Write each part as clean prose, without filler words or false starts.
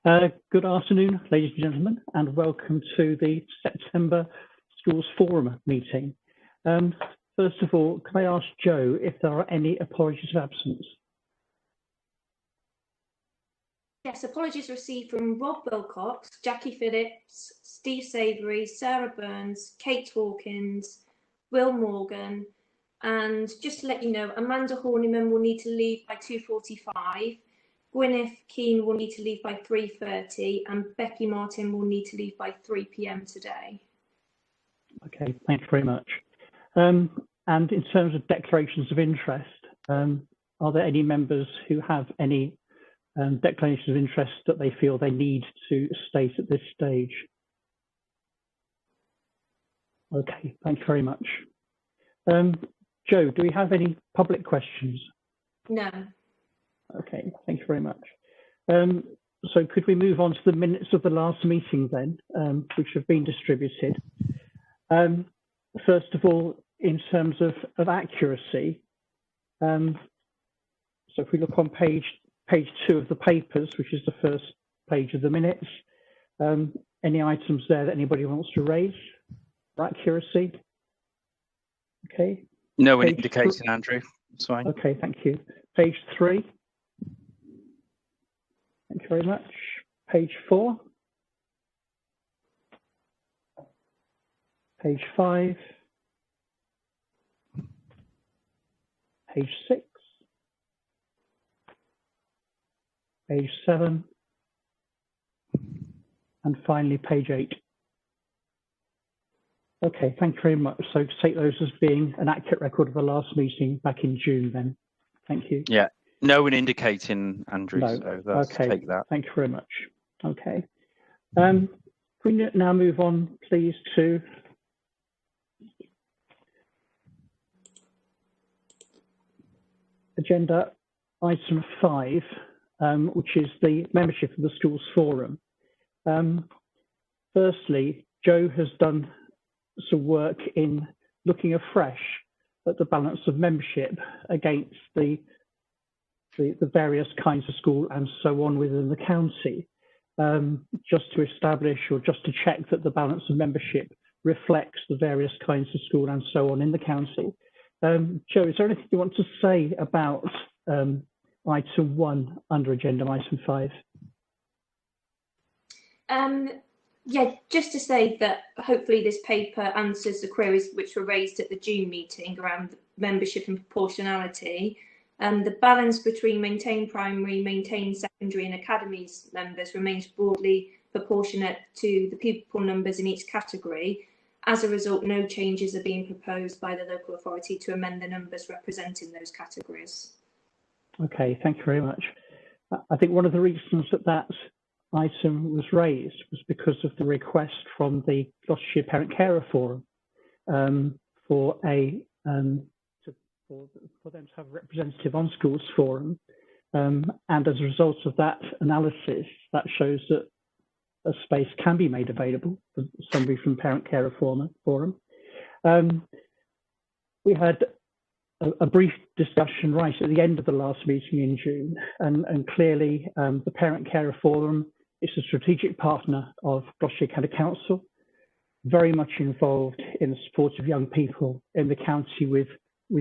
Good afternoon, ladies and gentlemen, and welcome to the September Schools Forum meeting. First of all, can I ask Joe if there are any apologies of absence? Yes, apologies received from Rob Wilcox, Jackie Phillips, Steve Savory, Sarah Burns, Kate Hawkins, Will Morgan, and just to let you know, Amanda Horniman will need to leave by 2:45. Gwyneth Keane will need to leave by 3:30 and Becky Martin will need to leave by 3 p.m. today. Okay, thank you very much. And in terms of declarations of interest, are there any members who have any declarations of interest that they feel they need to state at this stage? Okay, thank you very much. Joe, do we have any public questions? No. Okay, thank you very much. So could we move on to the minutes of the last meeting then, which have been distributed? First of all, in terms of accuracy, so if we look on page 2 of the papers, which is the first page of the minutes, any items there that anybody wants to raise for accuracy? Okay. No indication, Andrew. It's fine. Okay, thank you. Page 3. Thank you very much. Page 4. Page 5. Page 6. Page 7. And finally, page 8. Okay, thank you very much. So to take those as being an accurate record of the last meeting back in June then. Thank you. Yeah. No one indicating, Andrew. No. So that's, okay. Take that. Thank you very much. Okay. Can we now move on, please, to agenda item 5, which is the membership of the Schools Forum. Firstly, Joe has done some work in looking afresh at the balance of membership against the various kinds of school and so on within the county, just to establish or just to check that the balance of membership reflects the various kinds of school and so on in the county. Joe, is there anything you want to say about item 1 under agenda item 5? Yeah, just to say that hopefully this paper answers the queries which were raised at the June meeting around membership and proportionality. The balance between maintained primary, maintained secondary and academies members remains broadly proportionate to the pupil numbers in each category. As a result, no changes are being proposed by the local authority to amend the numbers representing those categories. Okay, thank you very much. I think one of the reasons that item was raised was because of the request from the Gloucestershire Parent Carer Forum for them to have a representative on Schools Forum, and as a result of that analysis, that shows that a space can be made available for somebody from Parent Carer Forum. We had a brief discussion right at the end of the last meeting in June, and clearly the Parent Carer Forum is a strategic partner of Gloucestershire County Council, very much involved in the support of young people in the county with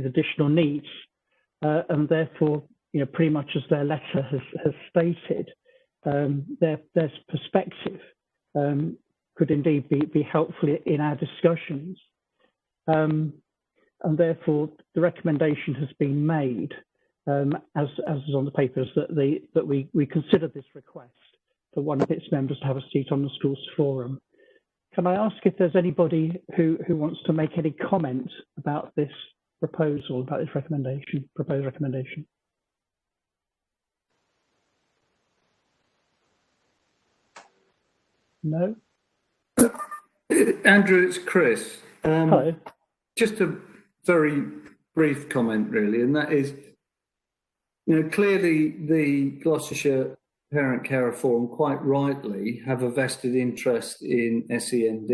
additional needs, and therefore, you know, pretty much as their letter has stated, their perspective could indeed be helpful in our discussions, and therefore the recommendation has been made, as is on the papers, that we consider this request for one of its members to have a seat on the Schools Forum. Can I ask if there's anybody who wants to make any comment about this proposal, about this proposed recommendation? No? Andrew, it's Chris. Hello. Just a very brief comment, really, and that is, you know, clearly the Gloucestershire Parent Carer Forum quite rightly have a vested interest in SEND.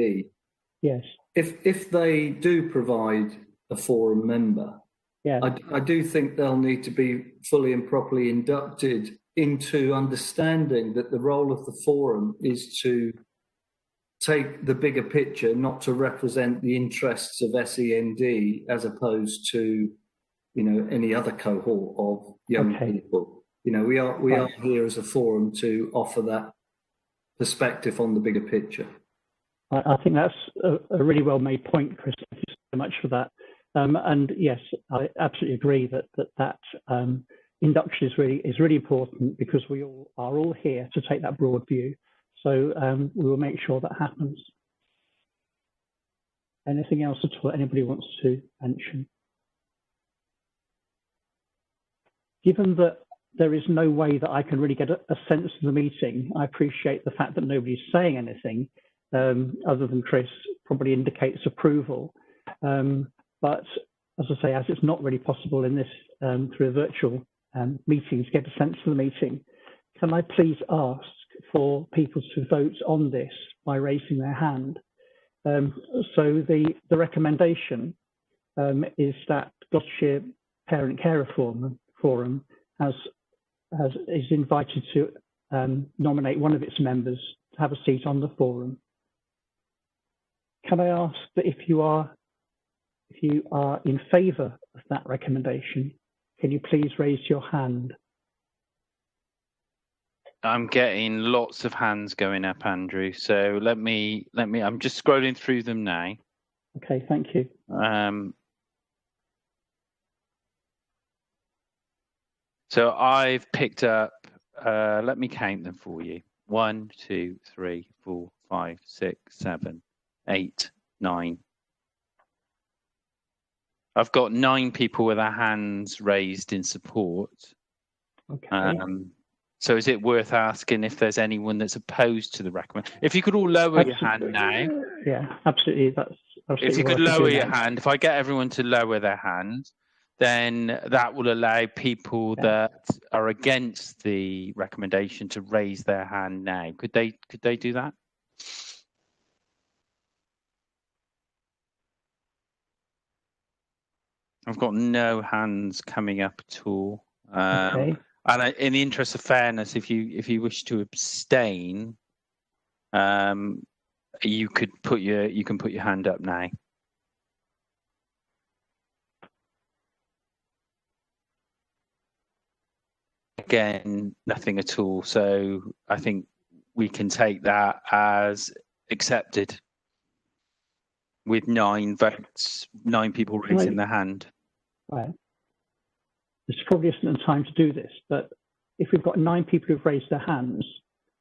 Yes. If they do provide a forum member, yeah, I do think they'll need to be fully and properly inducted into understanding that the role of the forum is to take the bigger picture, not to represent the interests of SEND as opposed to, any other cohort of young people. We are here as a forum to offer that perspective on the bigger picture. I think that's a really well made point, Chris. Thank you so much for that. And yes, I absolutely agree that induction is really important, because we all are here to take that broad view. So we will make sure that happens. Anything else at all anybody wants to mention? Given that there is no way that I can really get a sense of the meeting, I appreciate the fact that nobody's saying anything other than Chris probably indicates approval. But as I say, as it's not really possible in this through a virtual meeting to get a sense of the meeting, can I please ask for people to vote on this by raising their hand? So the recommendation is that Gloucestershire Parent Carer Forum is invited to nominate one of its members to have a seat on the forum. Can I ask that if you are in favour of that recommendation, can you please raise your hand? I'm getting lots of hands going up, Andrew. So let me. I'm just scrolling through them now. Okay, thank you. So I've picked up. Let me count them for you. 1, 2, 3, 4, 5, 6, 7, 8, 9. I've got 9 people with their hands raised in support. Okay. So is it worth asking if there's anyone that's opposed to the recommendation? If you could all lower your hand now. Yeah, absolutely. That's absolutely. If you could lower your hand, if I get everyone to lower their hand, then that will allow people that are against the recommendation to raise their hand now. Could they do that? I've got no hands coming up at all. Okay. And in the interest of fairness, if you wish to abstain, you can put your hand up now. Again, nothing at all. So I think we can take that as accepted with 9 votes, 9 people raising their hand. Right. This probably isn't the time to do this, but if we've got 9 people who've raised their hands,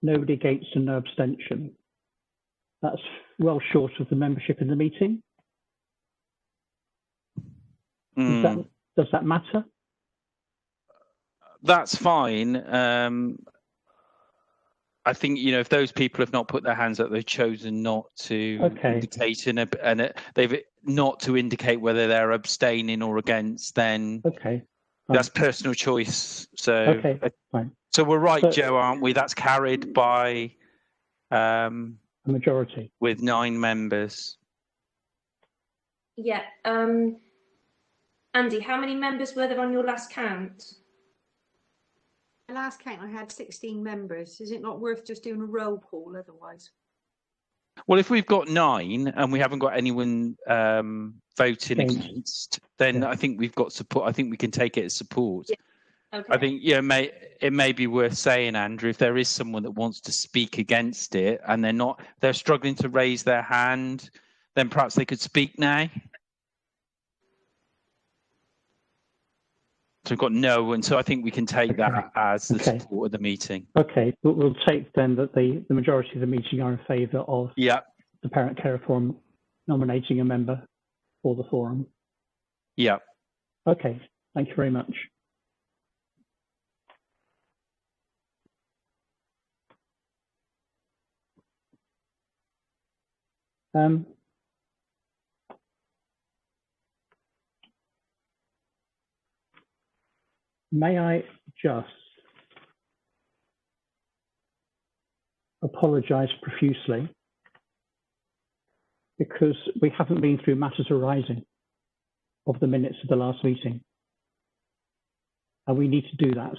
nobody against and no abstention, that's well short of the membership in the meeting. Does that matter? That's fine. I think, if those people have not put their hands up, they've chosen not to indicate and they've not to indicate whether they're abstaining or against, then that's personal choice. So fine. So we're right, Joe, aren't we? That's carried by a majority with 9 members. Yeah. Andy, how many members were there on your last count? The last count I had 16 members. Is it not worth just doing a roll call otherwise? Well, if we've got 9 and we haven't got anyone voting against, then I think we've got support. I think we can take it as support. Yeah. Okay. I think it may be worth saying, Andrew, if there is someone that wants to speak against it and they're struggling to raise their hand, then perhaps they could speak now. So we've got no, and so I think we can take that as the support of the meeting. Okay, we'll take then that the majority of the meeting are in favour of the Parent Carer Forum nominating a member for the forum. Yeah. Okay, thank you very much. May I just apologise profusely because we haven't been through matters arising of the minutes of the last meeting, and we need to do that.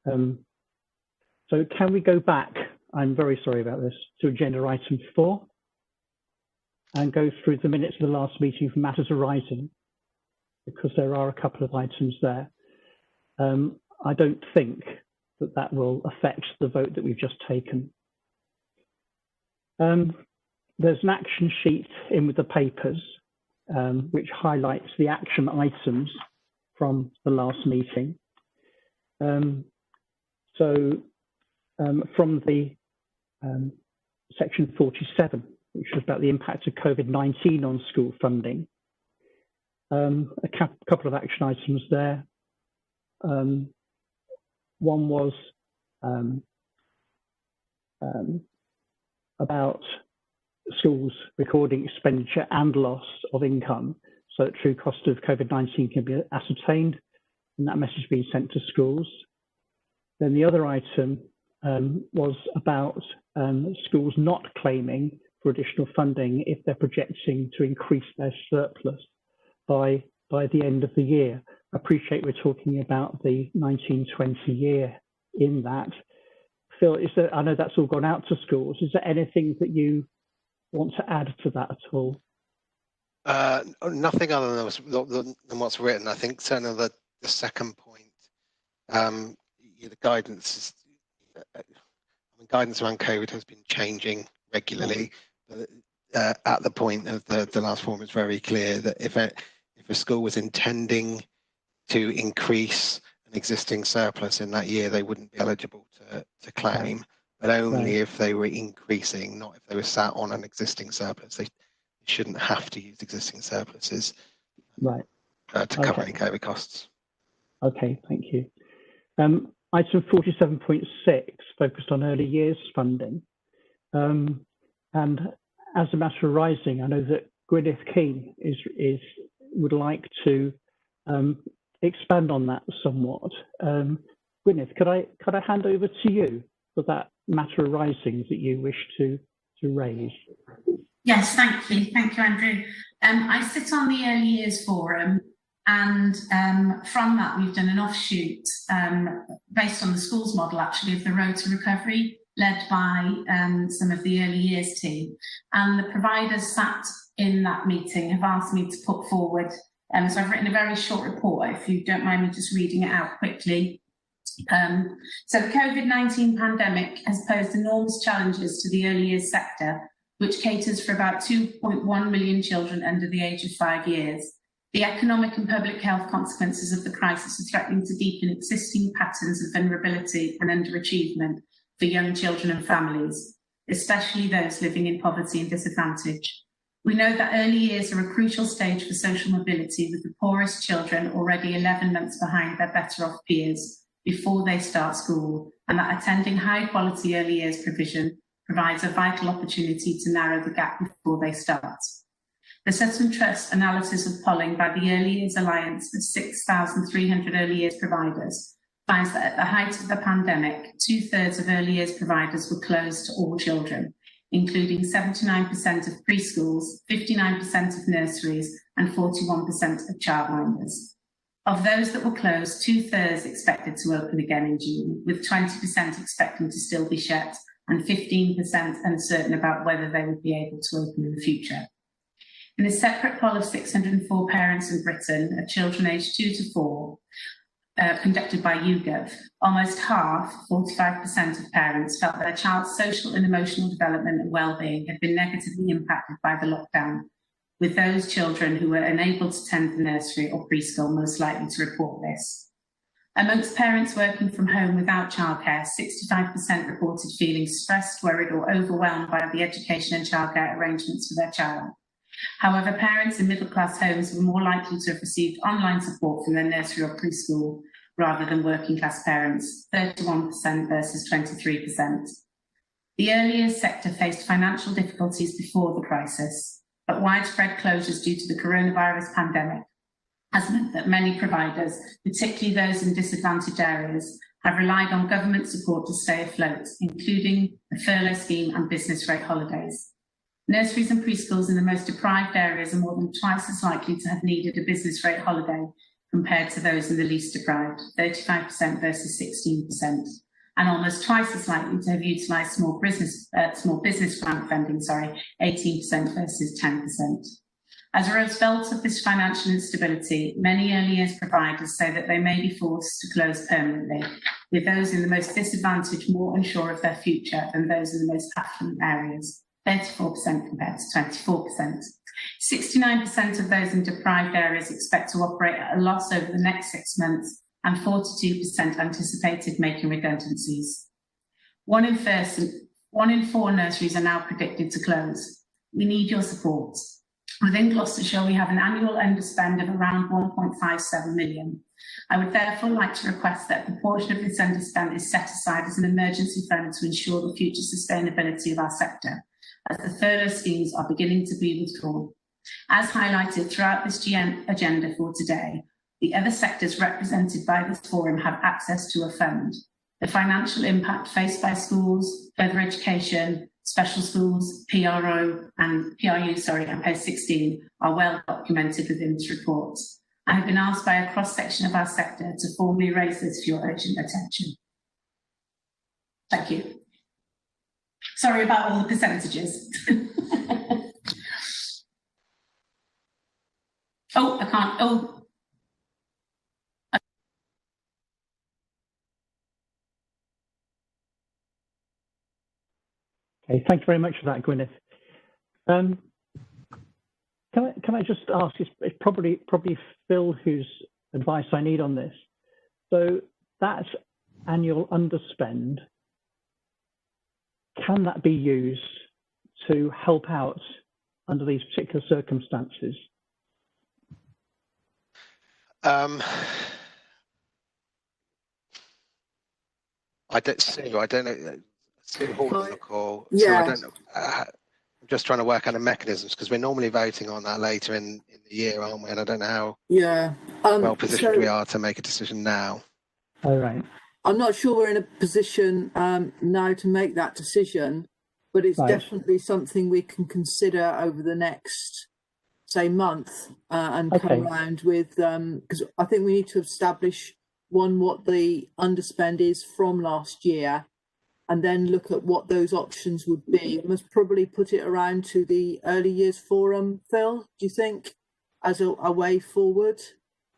So can we go back, I'm very sorry about this, to agenda item 4 and go through the minutes of the last meeting for matters arising, because there are a couple of items there. I don't think that that will affect the vote that we've just taken. There's an action sheet in with the papers, which highlights the action items from the last meeting. From the section 47, which was about the impact of COVID-19 on school funding, a couple of action items there. One was about schools recording expenditure and loss of income so that true cost of COVID-19 can be ascertained, and that message being sent to schools. Then the other item was about schools not claiming for additional funding if they're projecting to increase their surplus by the end of the year. I appreciate we're talking about the 1920 year in that. Phil, I know that's all gone out to schools. Is there anything that you want to add to that at all? Nothing other than what's written. I think certainly the second point, the guidance is, guidance around COVID has been changing regularly. But at the point of the last form, it's very clear that if a school was intending to increase an existing surplus in that year, they wouldn't be eligible to claim, but only if they were increasing, not if they were sat on an existing surplus. They shouldn't have to use existing surpluses to cover any COVID costs. Okay, thank you. Item 47.6 focused on early years funding. And as a matter arising, I know that Gwyneth Keane would like to expand on that somewhat. Gwyneth, could I hand over to you for that matter arising that you wish to raise? Yes, thank you, Andrew. I sit on the Early Years Forum, and from that we've done an offshoot based on the schools model, actually, of the Road to Recovery, led by some of the early years team. And the providers sat in that meeting have asked me to put forward, so I've written a very short report, if you don't mind me just reading it out quickly. So the COVID-19 pandemic has posed enormous challenges to the early years sector, which caters for about 2.1 million children under the age of 5 years. The economic and public health consequences of the crisis are threatening to deepen existing patterns of vulnerability and underachievement for young children and families, especially those living in poverty and disadvantage. We know that early years are a crucial stage for social mobility, with the poorest children already 11 months behind their better off peers before they start school, and that attending high quality early years provision provides a vital opportunity to narrow the gap before they start. The Sutton Trust analysis of polling by the Early Years Alliance of 6,300 early years providers finds that at the height of the pandemic, 2/3 of early years providers were closed to all children, including 79% of preschools, 59% of nurseries, and 41% of childminders. Of those that were closed, 2/3 expected to open again in June, with 20% expecting to still be shut and 15% uncertain about whether they would be able to open in the future. In a separate poll of 604 parents in Britain of children aged 2 to 4, conducted by YouGov, almost half, 45% of parents, felt their child's social and emotional development and well-being had been negatively impacted by the lockdown, with those children who were unable to attend the nursery or preschool most likely to report this. Amongst parents working from home without childcare, 65% reported feeling stressed, worried, or overwhelmed by the education and childcare arrangements for their child. However, parents in middle-class homes were more likely to have received online support from their nursery or preschool rather than working-class parents, 31% versus 23%. The early years sector faced financial difficulties before the crisis, but widespread closures due to the coronavirus pandemic has meant that many providers, particularly those in disadvantaged areas, have relied on government support to stay afloat, including the furlough scheme and business rate holidays. Nurseries and preschools in the most deprived areas are more than twice as likely to have needed a business rate holiday compared to those in the least deprived, 35% versus 16%, and almost twice as likely to have utilised small business grant funding, 18% versus 10%. As a result of this financial instability, many early years providers say that they may be forced to close permanently, with those in the most disadvantaged more unsure of their future than those in the most affluent areas, 34% compared to 24%. 69% of those in deprived areas expect to operate at a loss over the next 6 months, and 42% anticipated making redundancies. One in 4 nurseries are now predicted to close. We need your support. Within Gloucestershire, we have an annual underspend of around 1.57 million. I would therefore like to request that a proportion of this underspend is set aside as an emergency fund to ensure the future sustainability of our sector, as the furlough schemes are beginning to be withdrawn. As highlighted throughout this agenda for today, the other sectors represented by this forum have access to a fund. The financial impact faced by schools, further education, special schools, PRU, and post 16 are well documented within this report. I have been asked by a cross-section of our sector to formally raise this for your urgent attention. Thank you. Sorry about all the percentages. Oh, I can't. Oh. Okay, thank you very much for that, Gwyneth. Can I just ask? It's probably Phil whose advice I need on this. So that annual underspend, can that be used to help out under these particular circumstances? I don't know. On the call, yeah. So I don't know. I'm just trying to work out the mechanisms, because we're normally voting on that later in the year, aren't we? And I don't know how well positioned we are to make a decision now. All right. I'm not sure we're in a position now to make that decision, but it's definitely something we can consider over the next, say, month and come around with, because I think we need to establish, one, what the underspend is from last year, and then look at what those options would be. We must probably put it around to the early years forum, Phil, do you think, as a way forward?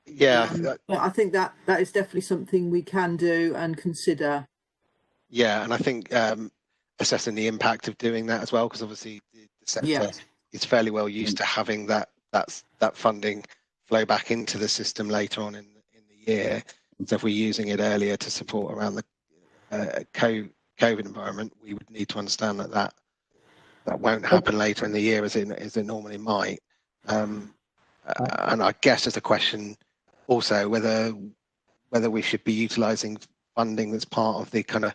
Yeah. But I think that is definitely something we can do and consider. Yeah, and I think assessing the impact of doing that as well, because obviously the sector is fairly well used to having that funding flow back into the system later on in the year. So if we're using it earlier to support around the COVID environment, we would need to understand that won't happen later in the year as it normally might. And I guess there's a question also whether we should be utilising funding that's part of the kind of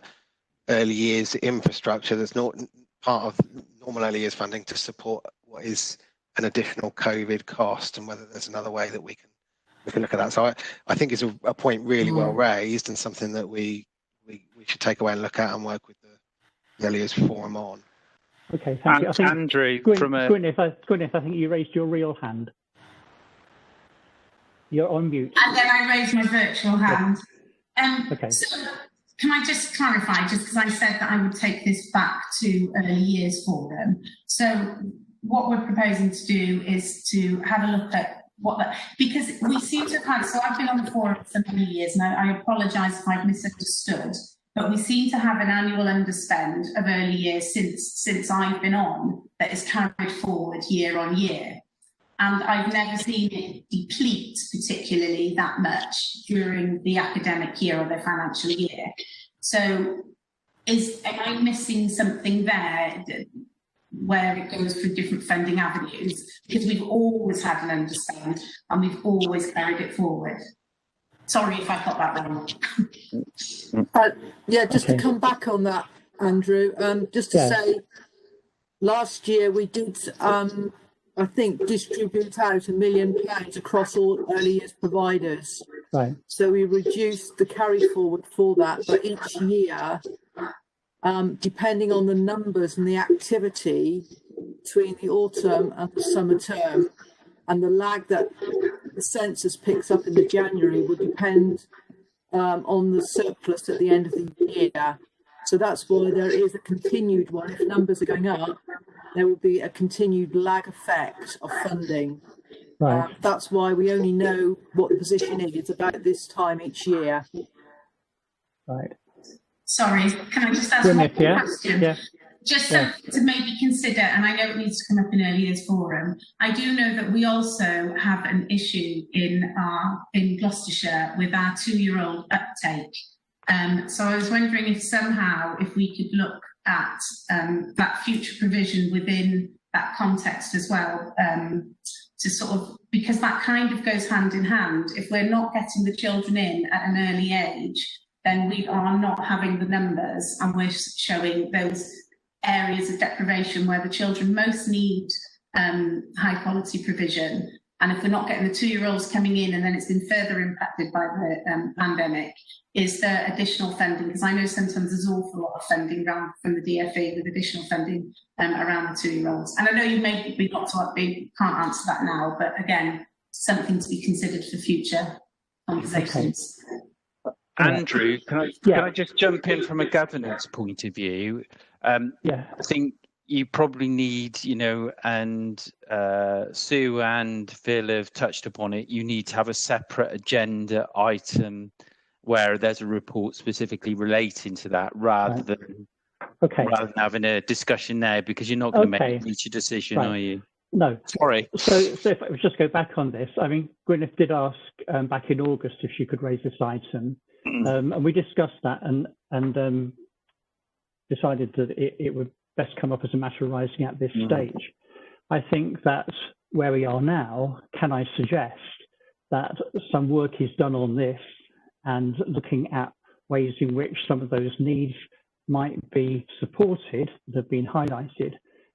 early years infrastructure that's not part of normal early years funding to support what is an additional COVID cost, and whether there's another way that we can look at that. So I think it's a point really well raised, and something that we should take away and look at and work with the early years forum on. Okay, thank you. I think Andrew, Gwyneth, I think you raised your real hand. You're on mute. And then I raised my virtual hand. Okay. So can I just clarify, just because I said that I would take this back to early years forum. So what we're proposing to do is to have a look at because we seem to have had, so I've been on the forum for many years, and I apologise if I've misunderstood, but we seem to have an annual underspend of early years since I've been on that is carried forward year on year. And I've never seen it deplete particularly that much during the academic year or the financial year. So am I missing something there where it goes through different funding avenues? Because we've always had an underspend and we've always carried it forward. Sorry if I got that wrong. To come back on that, Andrew, just to say, last year we did, I think, distribute out £1 million across all early years providers. Right. So we reduced the carry forward for that, but each year, depending on the numbers and the activity between the autumn and the summer term, and the lag that the census picks up in the January will depend on the surplus at the end of the year. So that's why there is a continued one. If numbers are going up, there will be a continued lag effect of funding. Right. That's why we only know what the position is about this time each year. Right. Sorry, can I just ask one question? Yeah. Just something to maybe consider, and I know it needs to come up in early years forum. I do know that we also have an issue in Gloucestershire with our 2-year-old uptake. So I was wondering if somehow if we could look at that future provision within that context as well, to sort of, because that kind of goes hand in hand. If we're not getting the children in at an early age, then we are not having the numbers, and we're showing those areas of deprivation where the children most need high quality provision. And if we're not getting the 2-year-olds coming in, and then it's been further impacted by the pandemic, is there additional funding? Because I know sometimes there's an awful lot of funding around from the DFE with additional funding around the 2-year-olds. And I know you may be got to can't answer that now, but again, something to be considered for future conversations. Okay. Andrew, can I just jump in from a governance point of view? I think you probably need, and Sue and Phil have touched upon it, you need to have a separate agenda item where there's a report specifically relating to that rather than having a discussion there, because you're not going to reach a decision, are you? No. Sorry. So if I just go back on this, I mean, Gwyneth did ask back in August if she could raise this item, and we discussed that and decided that it would best come up as a matter arising at this stage. I think that's where we are now. Can I suggest that some work is done on this and looking at ways in which some of those needs might be supported that have been highlighted,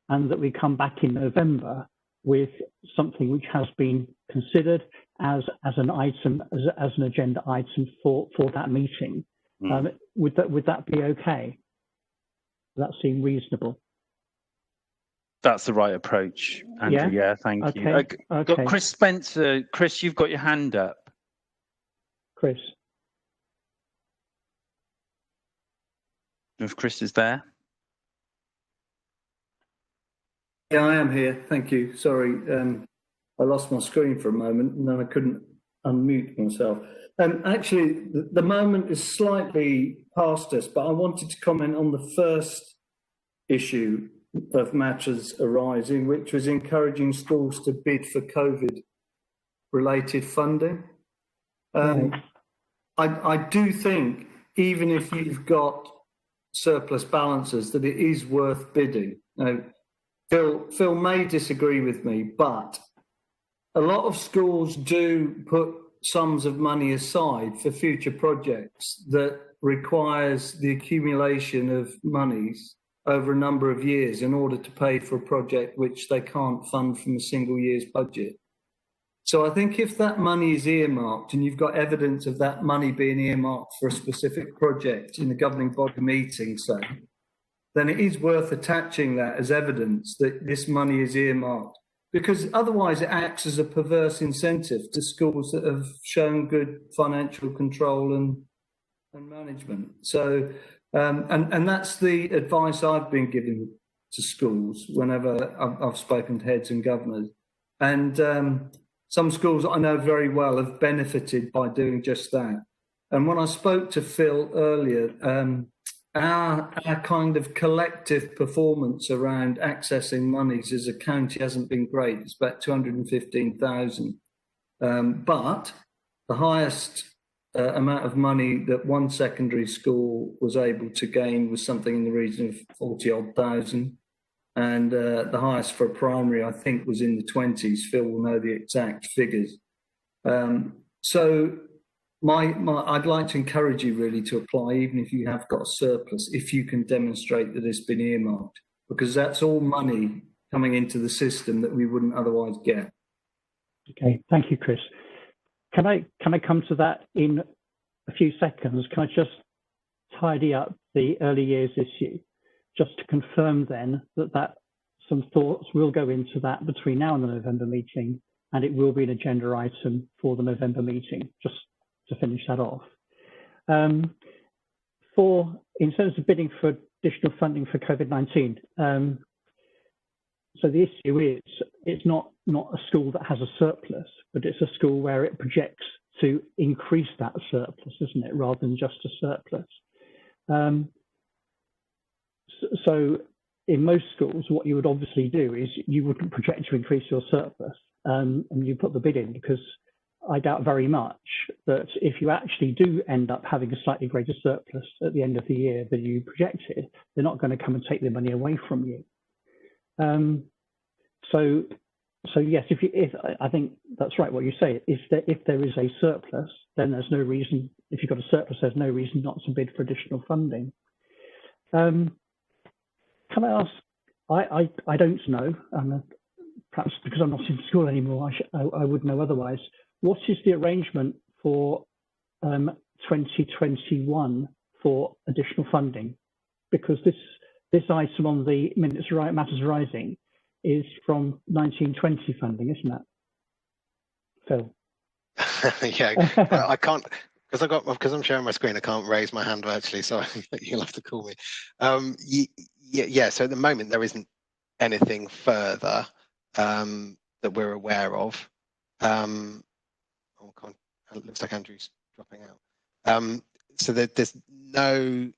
and that we come back in November with something which has been considered as an item, as an agenda item for that meeting. Would that be okay? Does that seem reasonable? That's the right approach, Andrew. Yeah, thank you. Got Chris Spencer. Chris, you've got your hand up. Chris. If Chris is there. Yeah, I am here. Thank you. Sorry, I lost my screen for a moment and then I couldn't unmute myself. Actually, the moment is slightly past us, but I wanted to comment on the first issue of matters arising, which was encouraging schools to bid for COVID-related funding. I do think, even if you've got surplus balances, that it is worth bidding. Now, Phil may disagree with me, but a lot of schools do put sums of money aside for future projects that requires the accumulation of monies over a number of years in order to pay for a project which they can't fund from a single year's budget. So I think if that money is earmarked and you've got evidence of that money being earmarked for a specific project in the governing body meeting, say, then it is worth attaching that as evidence that this money is earmarked, because otherwise it acts as a perverse incentive to schools that have shown good financial control and management. So, and that's the advice I've been giving to schools whenever I've spoken to heads and governors. And some schools I know very well have benefited by doing just that. And when I spoke to Phil earlier, our kind of collective performance around accessing monies as a county hasn't been great. It's about 215,000. But the highest amount of money that one secondary school was able to gain was something in the region of 40-odd thousand. And the highest for a primary, I think, was in the 20s. Phil will know the exact figures. So I'd like to encourage you really to apply, even if you have got a surplus, if you can demonstrate that it's been earmarked, because that's all money coming into the system that we wouldn't otherwise get. Okay, thank you, Chris. Can I come to that in a few seconds? Can I just tidy up the early years issue? Just to confirm then that some thoughts will go into that between now and the November meeting, and it will be an agenda item for the November meeting, just to finish that off. In terms of bidding for additional funding for COVID-19, so the issue is it's not a school that has a surplus, but it's a school where it projects to increase that surplus, isn't it, rather than just a surplus. So in most schools, what you would obviously do is you wouldn't project to increase your surplus, and you put the bid in, because I doubt very much that if you actually do end up having a slightly greater surplus at the end of the year than you projected, they're not going to come and take the money away from you. So yes, I think that's right what you say. If there is a surplus, then there's no reason. If you've got a surplus, there's no reason not to bid for additional funding. Can I ask? I don't know. Perhaps because I'm not in school anymore, I would know otherwise. What is the arrangement for 2021 for additional funding? Because this item on the minutes matters rising is from 1920 funding, isn't it, Phil? Yeah, I can't, because I'm sharing my screen. I can't raise my hand virtually, so you'll have to call me. Yeah. So at the moment there isn't anything further that we're aware of. It looks like Andrew's dropping out. So there's no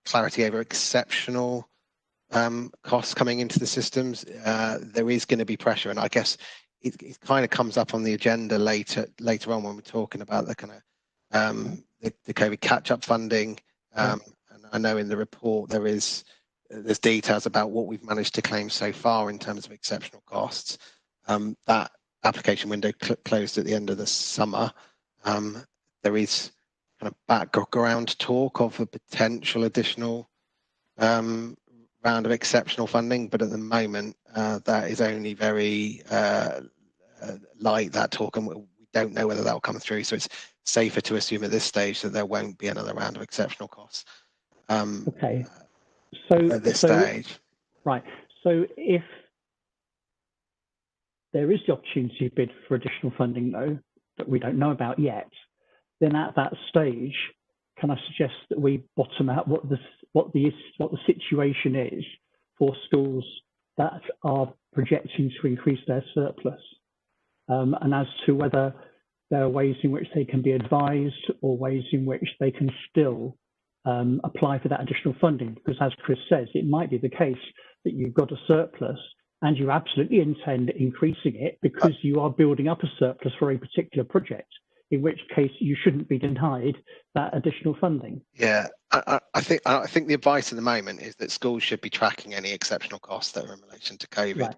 clarity over exceptional costs coming into the systems. There is going to be pressure, and I guess it kind of comes up on the agenda later on when we're talking about the kind of the COVID catch-up funding. And I know in the report there's details about what we've managed to claim so far in terms of exceptional costs. That application window closed at the end of the summer. There is kind of background talk of a potential additional round of exceptional funding, but at the moment that is only very light, that talk, and we don't know whether that will come through. So it's safer to assume at this stage that there won't be another round of exceptional costs. Okay. So at this stage, right. So if there is the opportunity to bid for additional funding, though, that we don't know about yet, then at that stage, can I suggest that we bottom out what the situation is for schools that are projecting to increase their surplus, and as to whether there are ways in which they can be advised or ways in which they can still apply for that additional funding? Because as Chris says, it might be the case that you've got a surplus and you absolutely intend increasing it because you are building up a surplus for a particular project, in which case you shouldn't be denied that additional funding. Yeah, I think the advice at the moment is that schools should be tracking any exceptional costs that are in relation to COVID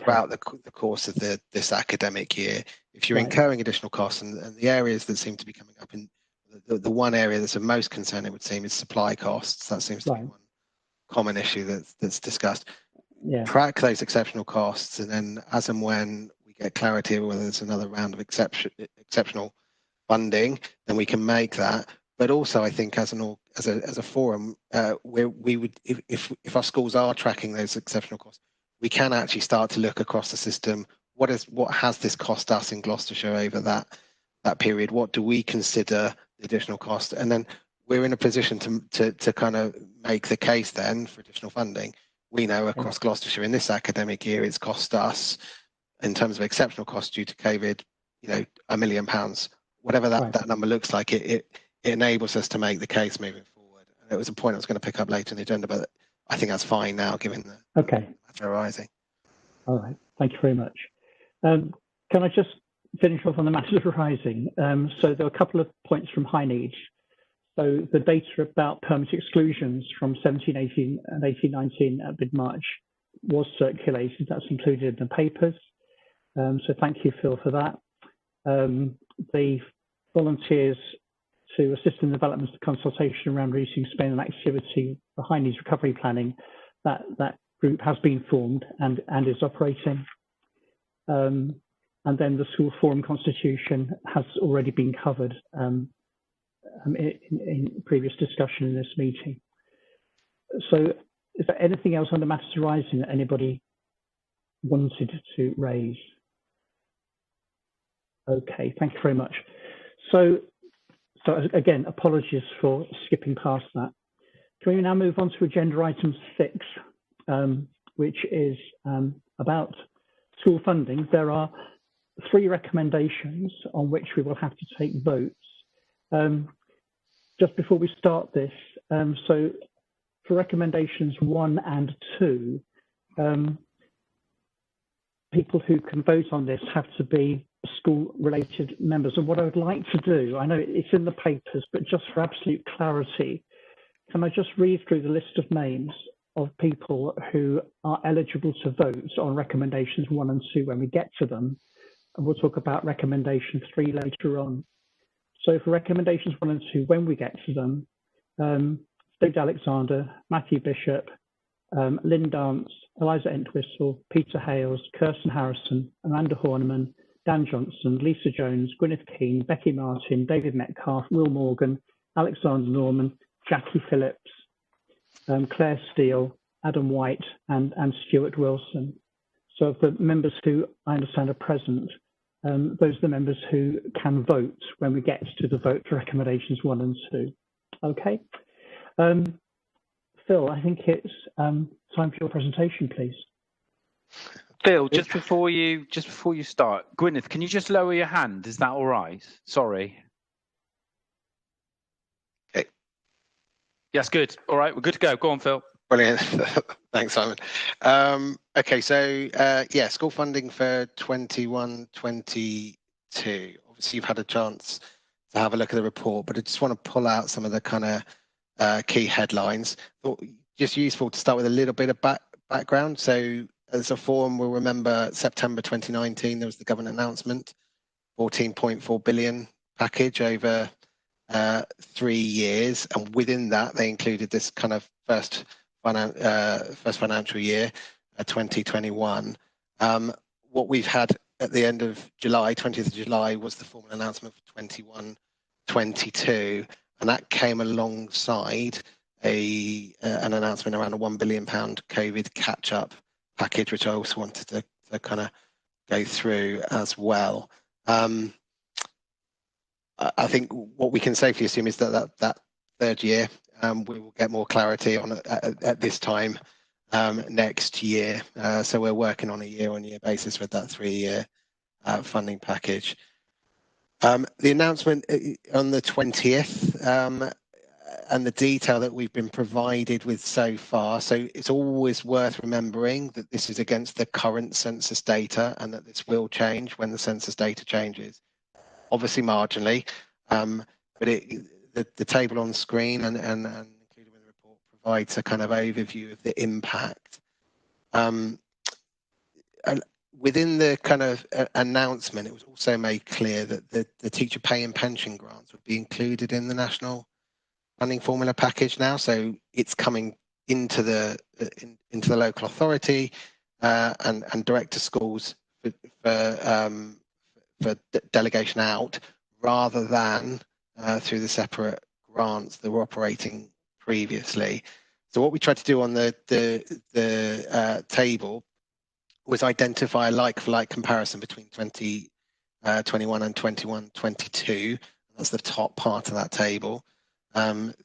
throughout the course of this academic year. If you're incurring additional costs, and the areas that seem to be coming up, in the one area that's of most concern, it would seem, is supply costs. That seems to be one common issue that's discussed. Track those exceptional costs, and then as and when we get clarity over whether there's another round of exceptional funding, then we can make that. But also, I think as a forum, we would, if our schools are tracking those exceptional costs, we can actually start to look across the system. What has this cost us in Gloucestershire over that period? What do we consider the additional cost? And then we're in a position to kind of make the case then for additional funding. We know across Gloucestershire in this academic year, it's cost us, in terms of exceptional costs due to COVID, £1 million. Whatever that number looks like, it enables us to make the case moving forward. And it was a point I was going to pick up later in the agenda, but I think that's fine now, given the matter arising. All right, thank you very much. Can I just finish off on the matters arising? So there are a couple of points from High Needs. So the data about permit exclusions from 17-18 and 18-19 at mid-March was circulated. That's included in the papers. So thank you, Phil, for that. The volunteers to assist in development of consultation around reducing spend and activity for high needs recovery planning, that group has been formed and is operating. And then the school forum constitution has already been covered in previous discussion in this meeting. So is there anything else on the matters arising that anybody wanted to raise? Okay, thank you very much. So again, apologies for skipping past that. Can we now move on to agenda item 6, which is about school funding? There are 3 recommendations on which we will have to take votes. Just before we start this, so for recommendations 1 and 2, people who can vote on this have to be school-related members. And what I would like to do, I know it's in the papers, but just for absolute clarity, can I just read through the list of names of people who are eligible to vote on recommendations 1 and 2 when we get to them? And we'll talk about recommendation 3 later on. So for recommendations 1 and 2, when we get to them, David Alexander, Matthew Bishop, Lynn Dance, Eliza Entwistle, Peter Hales, Kirsten Harrison, Amanda Horniman, Dan Johnson, Lisa Jones, Gwyneth Keane, Becky Martin, David Metcalf, Will Morgan, Alexander Norman, Jackie Phillips, Claire Steele, Adam White, and Stuart Wilson. So of the members who I understand are present, those are the members who can vote when we get to the vote for recommendations 1 and 2. Okay. Phil, I think it's time for your presentation, please. Phil, just before you start, Gwyneth, can you just lower your hand? Is that all right? Sorry. Okay. Yes, good. All right, we're good to go. Go on, Phil. Brilliant. Thanks, Simon. Okay, so school funding for 21-22. Obviously, you've had a chance to have a look at the report, but I just want to pull out some of the kind of key headlines. Just useful to start with a little bit of background. So as a forum, we'll remember September 2019, there was the government announcement, 14.4 billion package over 3 years. And within that, they included this kind of first financial year, 2021. What we've had at the end of July, 20th of July, was the formal announcement for 21-22. And that came alongside an announcement around a £1 billion COVID catch-up package, which I also wanted to kind of go through as well. I think what we can safely assume is that third year, we will get more clarity on it at this time next year. So we're working on a year-on-year basis with that 3-year funding package. The announcement on the 20th and the detail that we've been provided with so far. So it's always worth remembering that this is against the current census data and that this will change when the census data changes, obviously marginally. But the table on screen and included in the report provides a kind of overview of the impact. And within the kind of announcement, it was also made clear that the teacher pay and pension grants would be included in the national funding formula package now. So it's coming into the local authority and direct to schools for delegation out, rather than through the separate grants that were operating previously. So what we tried to do on the table was identify a like-for-like comparison between 2021 and 21-22. That's the top part of that table.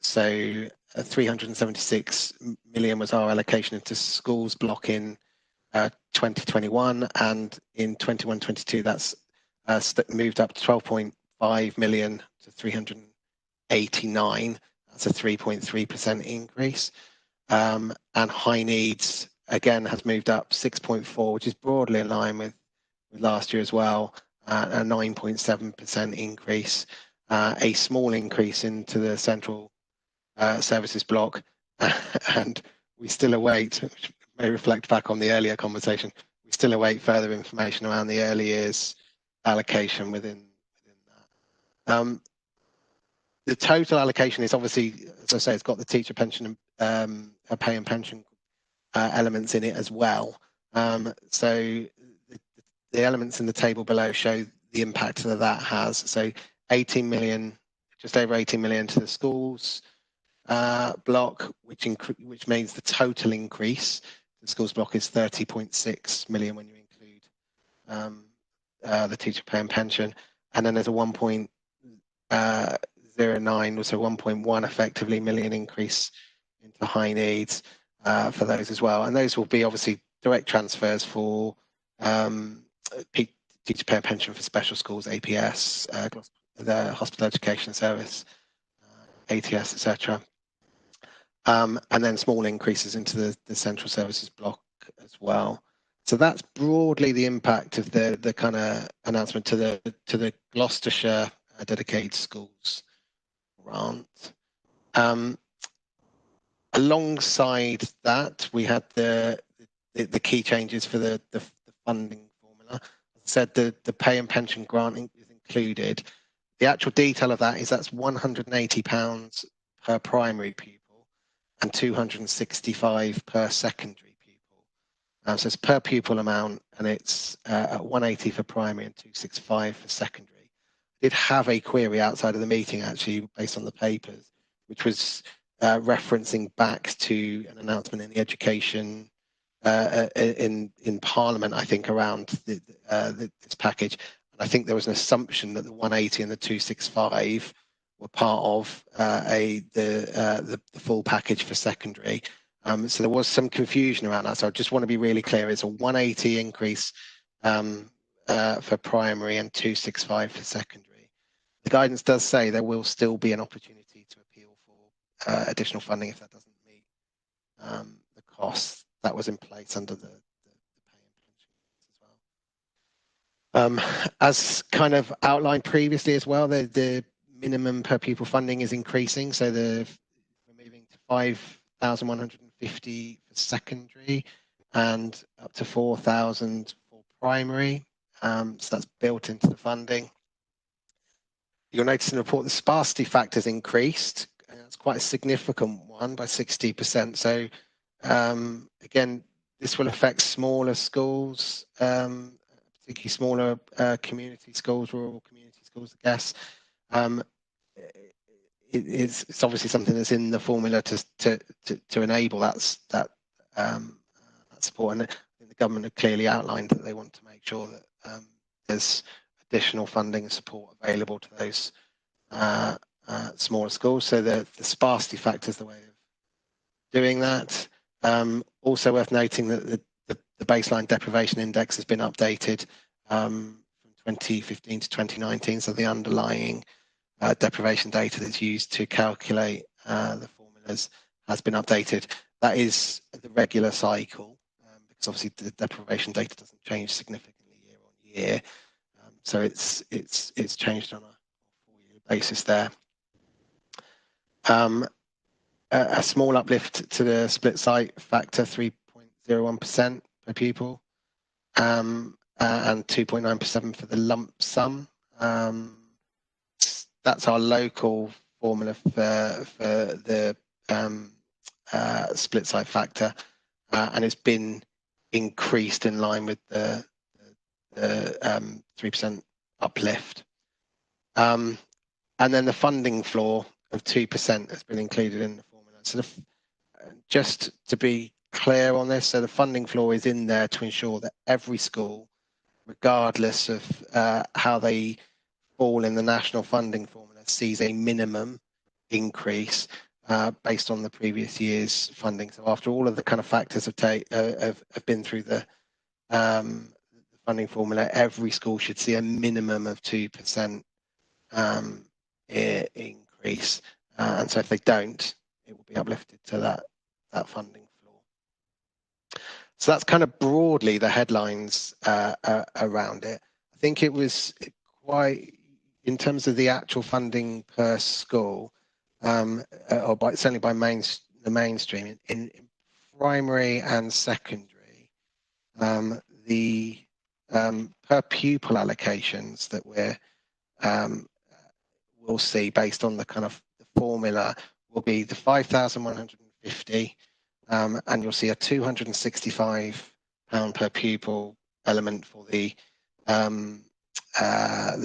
So 376 million was our allocation into schools block in 2021, and in 21-22 that's moved up to 12.5 million to 389. That's a 3.3% increase. And high needs again has moved up 6.4, which is broadly in line with last year as well, a 9.7% increase. A small increase into the central services block, and we still await, which may reflect back on the earlier conversation, we still await further information around the early years allocation within that. The total allocation is obviously, as I say, it's got the teacher pension and pay and pension elements in it as well. So the elements in the table below show the impact that that has. So 18 million, just over 18 million to the schools block, which means the total increase the schools block is 30.6 million when you include the teacher pay and pension, and then there's a 1.09, so 1.1 effectively million increase into high needs for those as well. And those will be obviously direct transfers for teacher pay and pension for special schools, APS, the Hospital Education Service, ATS, etc. And then small increases into the central services block as well. So that's broadly the impact of the kind of announcement to the Gloucestershire dedicated schools grant. Alongside that, we had the key changes for the funding formula. As I said, the pay and pension grant is included. The actual detail of that is that's £180 per primary pupil and £265 per secondary pupil. So it's per pupil amount, and it's at £180 for primary and £265 for secondary. I did have a query outside of the meeting, actually, based on the papers, which was referencing back to an announcement in the education in Parliament, I think, around this package. And I think there was an assumption that the 180 and the 265 were part of the full package for secondary. So there was some confusion around that. So I just want to be really clear. It's a 180 increase for primary and 265 for secondary. The guidance does say there will still be an opportunity to appeal for additional funding if that doesn't meet the costs that was in place under the pay and pension as well. As kind of outlined previously as well, the minimum per pupil funding is increasing. So we're moving to 5,150 for secondary and up to 4,000 for primary. So that's built into the funding. You'll notice in the report the sparsity factor's increased. And that's quite a significant one by 60%. So again, this will affect smaller schools, particularly smaller community schools, rural community schools, I guess. It's obviously something that's in the formula to enable that support, and I think the government have clearly outlined that they want to make sure that there's additional funding and support available to those smaller schools. So the sparsity factor is the way of doing that. Also worth noting that the baseline deprivation index has been updated from 2015 to 2019, so the underlying deprivation data that's used to calculate the formulas has been updated. That is the regular cycle, because obviously the deprivation data doesn't change significantly year on year. So it's changed on a 4-year basis there. A small uplift to the split site factor, 3.01% per pupil, and 2.9% for the lump sum. That's our local formula for the split site factor, and it's been increased in line with the 3% uplift. And then the funding floor of 2% has been included in the formula. So just to be clear on this, so the funding floor is in there to ensure that every school, regardless of how they fall in the national funding formula, sees a minimum increase based on the previous year's funding. So after all of the kind of factors have been through the funding formula, every school should see a minimum of 2% increase. And so if they don't, it will be uplifted to that funding floor. So that's kind of broadly the headlines around it. I think it was quite, in terms of the actual funding per school, or certainly by the mainstream, in primary and secondary, the per pupil allocations that we'll see based on the kind of the formula will be the 5,150, and you'll see a £265 per pupil element for the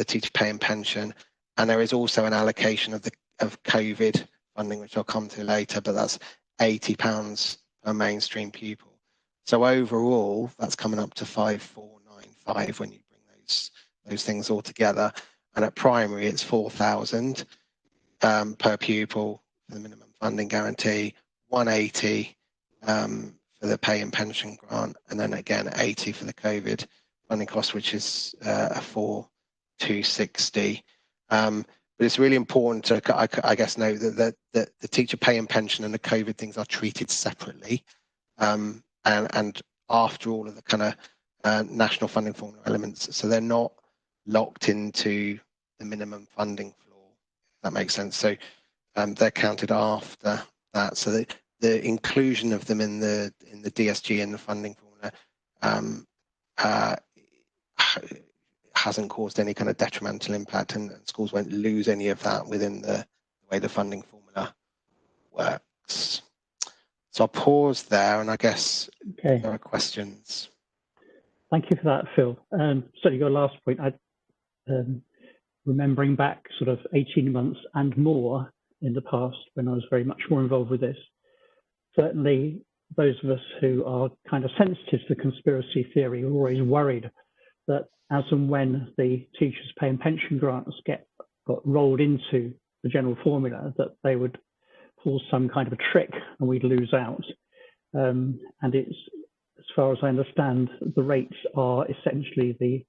teacher pay and pension, and there is also an allocation of COVID funding, which I'll come to later, but that's £80 per mainstream pupil. So overall, that's coming up to 5,495 when you bring those things all together. and at primary it's 4,000 per pupil for the minimum funding guarantee, 180 for the pay and pension grant, and then again 80 for the COVID funding cost, which is a 4,260. But it's really important to, I guess, note that the teacher pay and pension and the COVID things are treated separately, and after all of the kind of national funding formula elements, so they're not locked into the minimum funding floor. If that makes sense. So they're counted after that. So the inclusion of them in the DSG and the funding formula hasn't caused any kind of detrimental impact, and schools won't lose any of that within the way the funding formula works. So I'll pause there, and I guess there are questions. Thank you for that, Phil. Certainly your last point, remembering back sort of 18 months and more in the past when I was very much more involved with this, certainly those of us who are kind of sensitive to the conspiracy theory are always worried that as and when the teachers' pay and pension grants got rolled into the general formula, that they would pull some kind of a trick and we'd lose out. And it's, as far as I understand, the rates are essentially the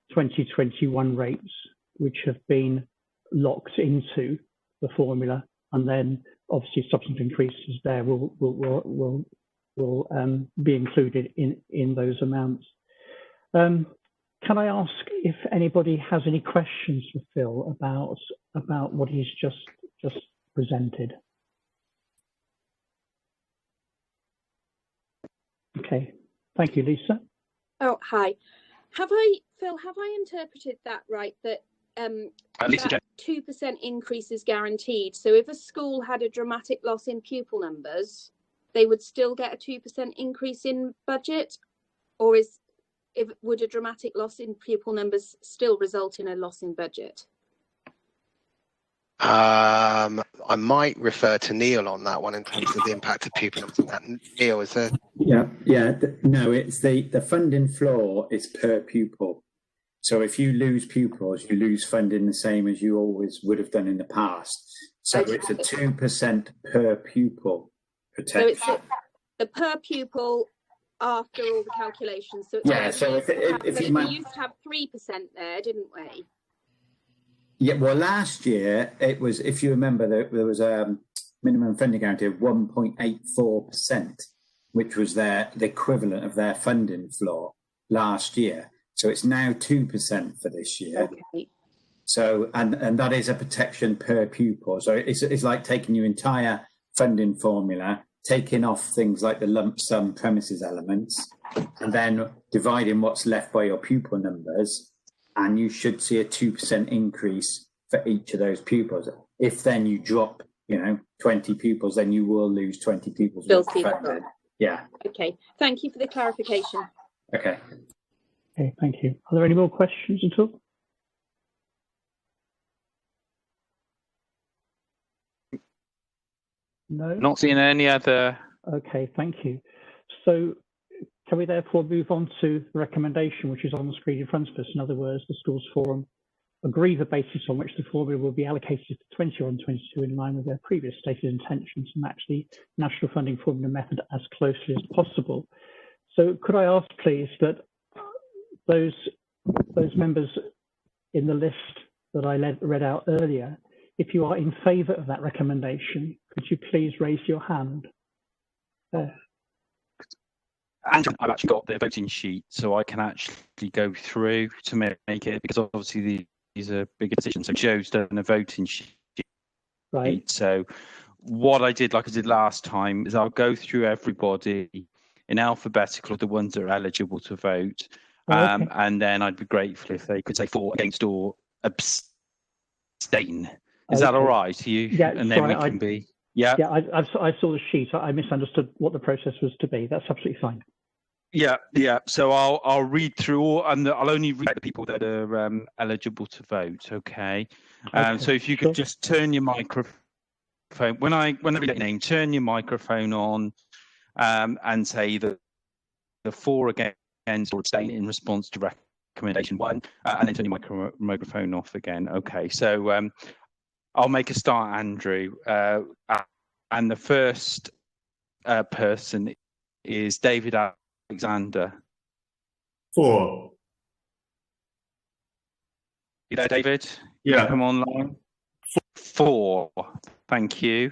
2021 rates, which have been locked into the formula, and then obviously subsequent increases there will be included in those amounts. Can I ask if anybody has any questions for Phil about what he's just presented? Okay, thank you, Lisa. Oh, hi. Phil, have I interpreted that right, that that 2% increase is guaranteed? So if a school had a dramatic loss in pupil numbers, they would still get a 2% increase in budget? Or would a dramatic loss in pupil numbers still result in a loss in budget? I might refer to Neil on that one in terms of the impact of pupil numbers. Neil, is there? No, it's the funding floor is per pupil. So if you lose pupils, you lose funding the same as you always would have done in the past. So it's a 2% per pupil protection. So it's the per pupil after all the calculations. So if we used to have 3% there, didn't we? Yeah, well, last year it was, if you remember, there was a minimum funding guarantee of 1.84%, which was the equivalent of their funding floor last year. So it's now 2% for this year. Okay. So, and that is a protection per pupil. So it's like taking your entire funding formula, taking off things like the lump sum premises elements, and then dividing what's left by your pupil numbers. And you should see a 2% increase for each of those pupils. If then you drop, 20 pupils, then you will lose 20 pupils. Yeah. Okay. Thank you for the clarification. Okay. Okay, thank you. Are there any more questions at all? No? Not seeing any other. Okay, thank you. So can we therefore move on to the recommendation, which is on the screen in front of us? In other words, the Schools Forum agree the basis on which the formula will be allocated to 21-22 in line with their previous stated intentions to match the national funding formula method as closely as possible. So could I ask, please, that those members in the list that I read out earlier, if you are in favour of that recommendation, could you please raise your hand? Andrew, I've actually got the voting sheet, so I can actually go through to make it, because obviously these are bigger decisions. So Joe's done a voting sheet. Right. So what I did, like I did last time, is I'll go through everybody in alphabetical, the ones that are eligible to vote. Okay. And then I'd be grateful if they could say for, against, or abstain. Is that all right to you? Yeah, and then we can be. Yeah, I saw the sheet. I misunderstood what the process was to be. That's absolutely fine. Yeah. So I'll read through all, and I'll only read the people that are eligible to vote. Okay. So if you could just turn your microphone when I read your name, turn your microphone on, and say the for, against, or abstain in response to recommendation 1, and then turn your microphone off again. Okay, so I'll make a start, Andrew. And the first person is David Alexander. 4. You there, David? Yeah. Come online. 4. Thank you.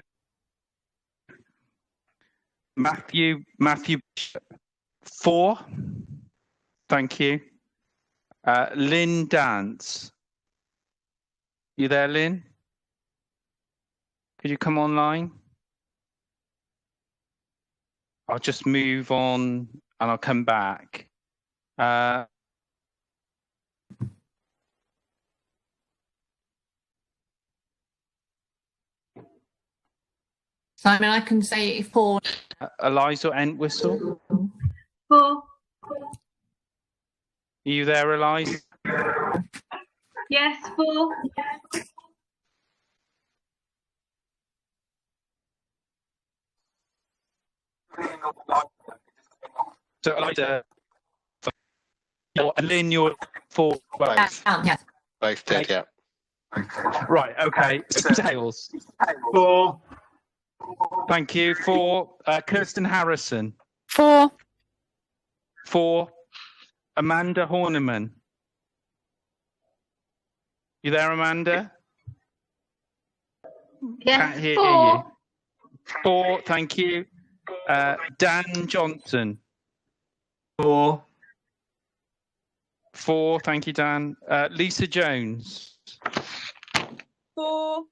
Matthew. 4. Thank you. Lynn Dance. You there, Lynn? Could you come online? I'll just move on and I'll come back. Simon, I can say 4. Eliza Entwistle. 4. Are you there, Eliza? Yes, 4. So Eliza, and Lynn, you're 4 both. Yes. Both did, yeah. Right, okay. Sales. 4. Thank you. 4. Kirsten Harrison. 4. 4. Amanda Horniman. You there, Amanda? Can't Yes, hear 4. you. 4, thank you. Dan Johnson. 4. 4, thank you, Dan. Lisa Jones. 4.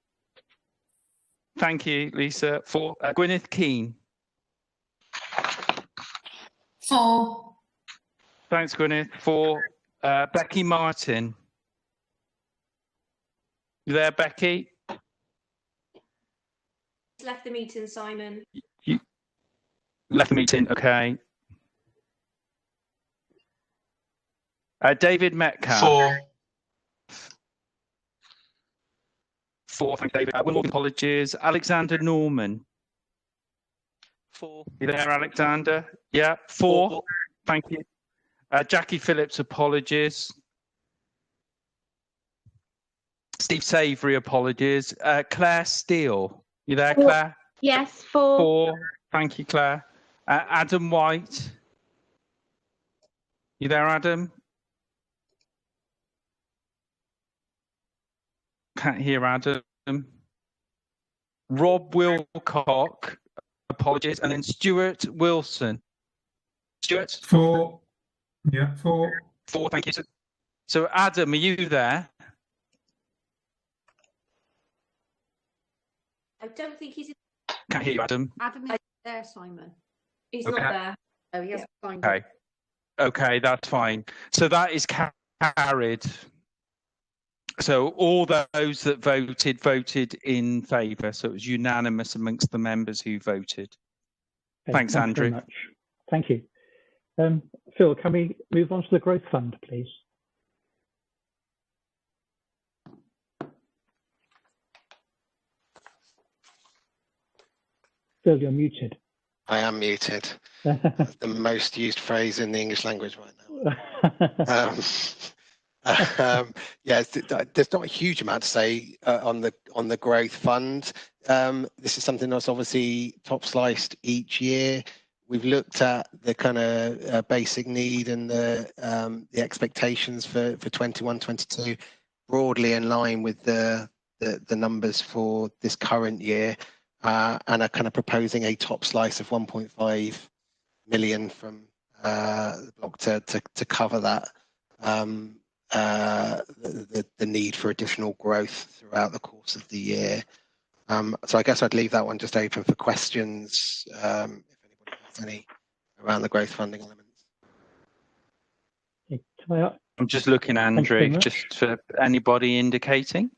Thank you, Lisa. 4. Gwyneth Keane. 4. Thanks, Gwyneth. 4. Becky Martin. You there, Becky? Left the meeting, Simon. You left the meeting, okay. David Metcalf. 4. 4, thank you, David. Will Morgan, apologies. Alexander Norman. 4. You there, Alexander? Yeah, 4. Thank you. Jackie Phillips, apologies. Steve Savory, apologies. Claire Steele. You there, Claire? Yes, 4. 4. Thank you, Claire. Adam White. You there, Adam? Can't hear Adam. Rob Wilcock, apologies. And then Stuart Wilson. Stuart? 4. Yeah, 4. 4, thank you. So Adam, are you there? I don't think he's. Can't hear you, Adam. Adam is there, Simon. He's Okay. not there. Oh, he hasn't signed Okay. Okay, that's fine. So that is carried. So all those that voted in favour. So it was unanimous amongst the members who voted. Okay, Thanks, Andrew. Very much. Thank you. Phil, can we move on to the growth fund, please? Phil, you're muted. I am muted. The most used phrase in the English language right now. Yes, there's not a huge amount to say on the growth fund. This is something that's obviously top sliced each year. We've looked at the kind of basic need and the expectations for 21-22, broadly in line with the numbers for this current year, and are kind of proposing a top slice of 1.5 million from the block to cover that. The need for additional growth throughout the course of the year. So I guess I'd leave that one just open for questions if anybody has any around the growth funding elements. I'm just looking, Andrew, just for anybody indicating.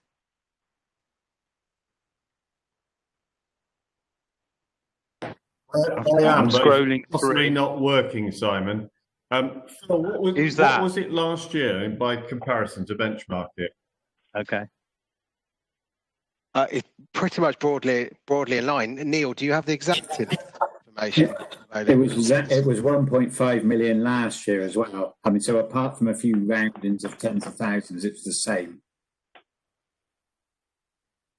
I'm scrolling possibly through. not working, Simon. Phil, what was it last year by comparison to benchmark it? Okay. It's pretty much broadly in line. Neil, do you have the exact information. It was 1.5 million last year as well. I mean, so apart from a few roundings of tens of thousands, it's the same.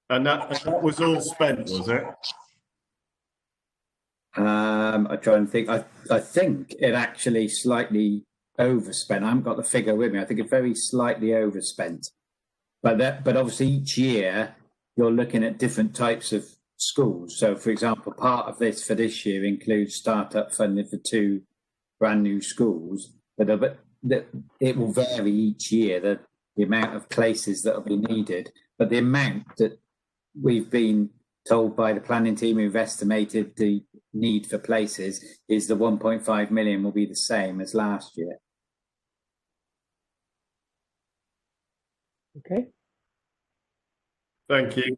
And that was all spent, was it? I try and think. I think it actually slightly overspent. I haven't got the figure with me. I think it very slightly overspent. But obviously each year you're looking at different types of schools. So, for example, part of this for this year includes startup funding for 2 brand new schools. But it will vary each year, the amount of places that will be needed. But the amount that we've been told by the planning team who've estimated the need for places is the 1.5 million will be the same as last year. Okay. Thank you.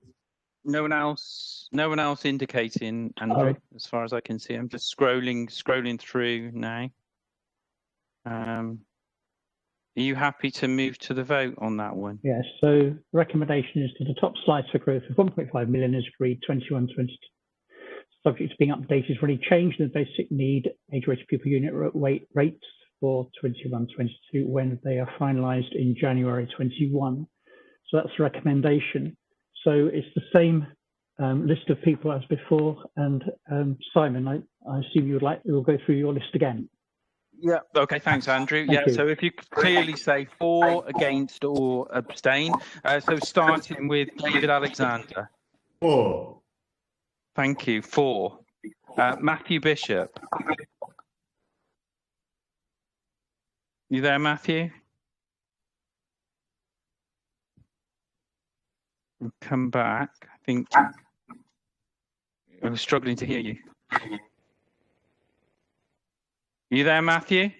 No one else indicating, Andrew, as far as I can see. I'm just scrolling through now. Are you happy to move to the vote on that one? Yes, so the recommendation is to the top slice for growth of 1.5 million is agreed 21-22, subject to being updated for any change in the basic need age-rated pupil unit rates for 21-22 when they are finalised in January 21. So that's the recommendation. So it's the same list of people as before. And Simon, I assume you'll go through your list again. Yeah. Okay. Thanks, Andrew. Thank you. So if you could clearly say for, against, or abstain. So starting with David Alexander. For. Thank you. For. Matthew Bishop. You there, Matthew? We'll come back. I think I was struggling to hear you. You there, Matthew?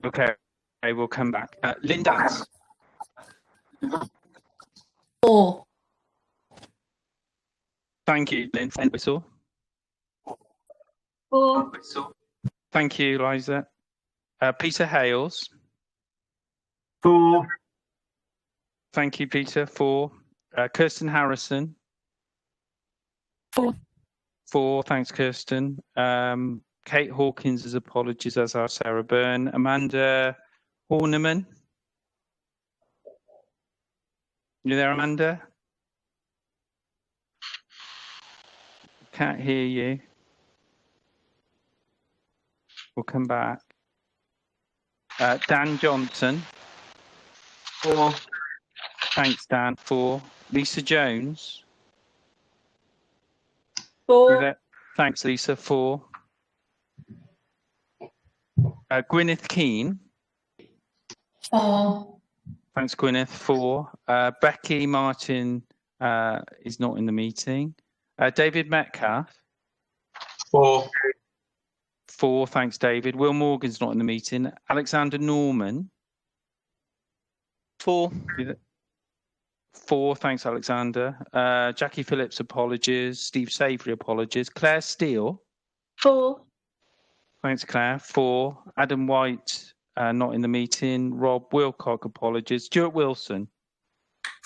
Okay, we'll come back. Lindas. For. Thank you, Lynn. Whistle. For. Thank you, Liza. Peter Hales. For. Thank you, Peter. For. Kirsten Harrison. For. For. Thanks, Kirsten. Kate Hawkins' apologies, as are Sarah Byrne. Amanda Horniman. You there, Amanda? Can't hear you. We'll come back. Dan Johnson. For. Thanks, Dan. For. Lisa Jones. For. Thanks, Lisa. For. Gwyneth Keane. For. Thanks, Gwyneth. For. Becky Martin is not in the meeting. David Metcalf. For. For. Thanks, David. Will Morgan's not in the meeting. Alexander Norman. For. For. Thanks, Alexander. Jackie Phillips apologies. Steve Savory apologies. Claire Steele. For. Thanks, Claire. For. Adam White not in the meeting. Rob Wilcock apologies. Stuart Wilson.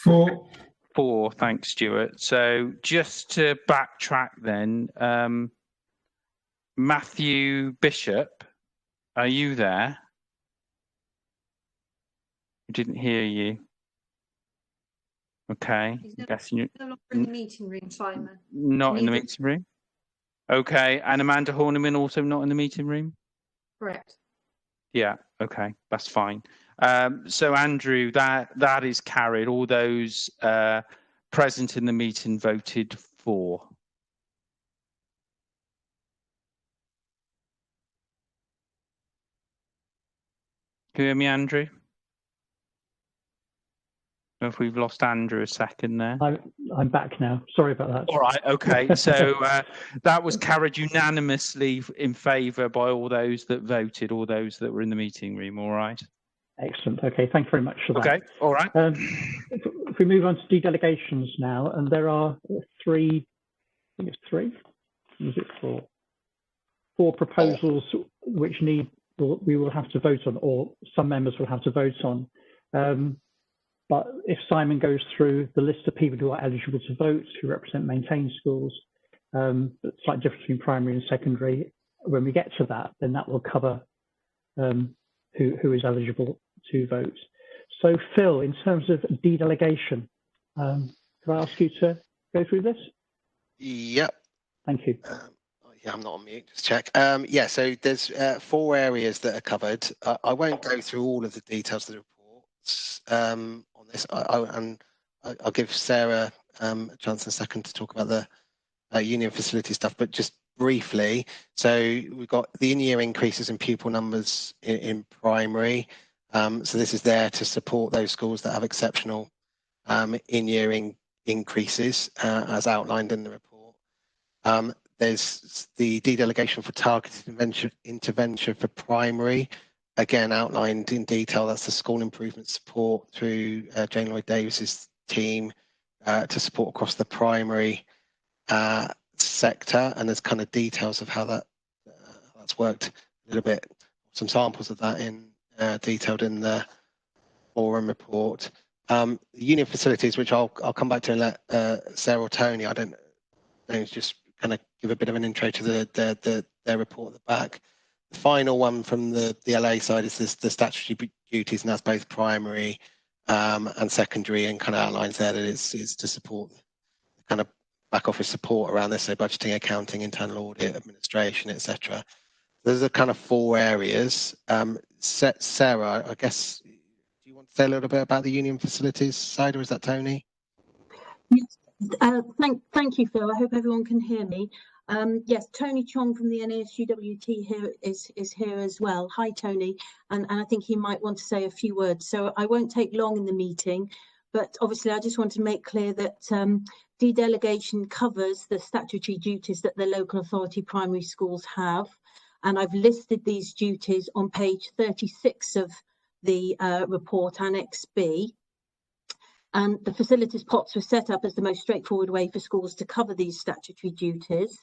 For. For. Thanks, Stuart. So just to backtrack then, Matthew Bishop, are you there? I didn't hear you. Okay. He's I'm guessing you're no longer in the meeting room, Simon. not in the meeting room. Okay. And Amanda Horniman also not in the meeting room? Correct. Yeah. Okay. That's fine. So Andrew, that is carried. All those present in the meeting voted for. Can you hear me, Andrew? I don't know if we've lost Andrew a second there. I'm back now. Sorry about that. All right. Okay. So that was carried unanimously in favour by all those that voted, all those that were in the meeting room. All right. Excellent. Okay. Thank you very much for that. Okay. All right. If we move on to de-delegations now, and there are three, I think it's three. Is it four? Four proposals which we will have to vote on, or some members will have to vote on. But if Simon goes through the list of people who are eligible to vote, who represent maintained schools, slight difference between primary and secondary, when we get to that, then that will cover who is eligible to vote. So Phil, in terms of de-delegation, could I ask you to go through this? Yep. Thank you. Yeah, I'm not on mute, just check. Yeah, so there's 4 areas that are covered. I won't go through all of the details of the reports on this, I'll give Sarah a chance in a second to talk about the union facility stuff, but just briefly, so we've got the in-year increases in pupil numbers in primary. So this is there to support those schools that have exceptional in-year increases, as outlined in the report. There's the de-delegation for targeted intervention for primary, again outlined in detail. That's the school improvement support through Jane Lloyd Davis's team to support across the primary sector, and there's kind of details of how that's worked a little bit. Some samples of that in detailed in the forum report. The union facilities, which I'll come back to and let Sarah or Tony, I don't know, just kind of give a bit of an intro to their report at the back. The final one from the LA side is the statutory duties, and that's both primary and secondary, and kind of outlines there that it's to support kind of back office support around this, so budgeting, accounting, internal audit, administration, etc. There's a kind of 4 areas. Sarah, I guess, do you want to say a little bit about the union facilities side, or is that Tony? Yes. Thank you, Phil. I hope everyone can hear me. Yes, Tony Chong from the NASUWT here is here as well. Hi, Tony, and I think he might want to say a few words. So I won't take long in the meeting, but obviously I just want to make clear that de-delegation covers the statutory duties that the local authority primary schools have, and I've listed these duties on page 36 of the report, Annex B. And the facilities pots were set up as the most straightforward way for schools to cover these statutory duties.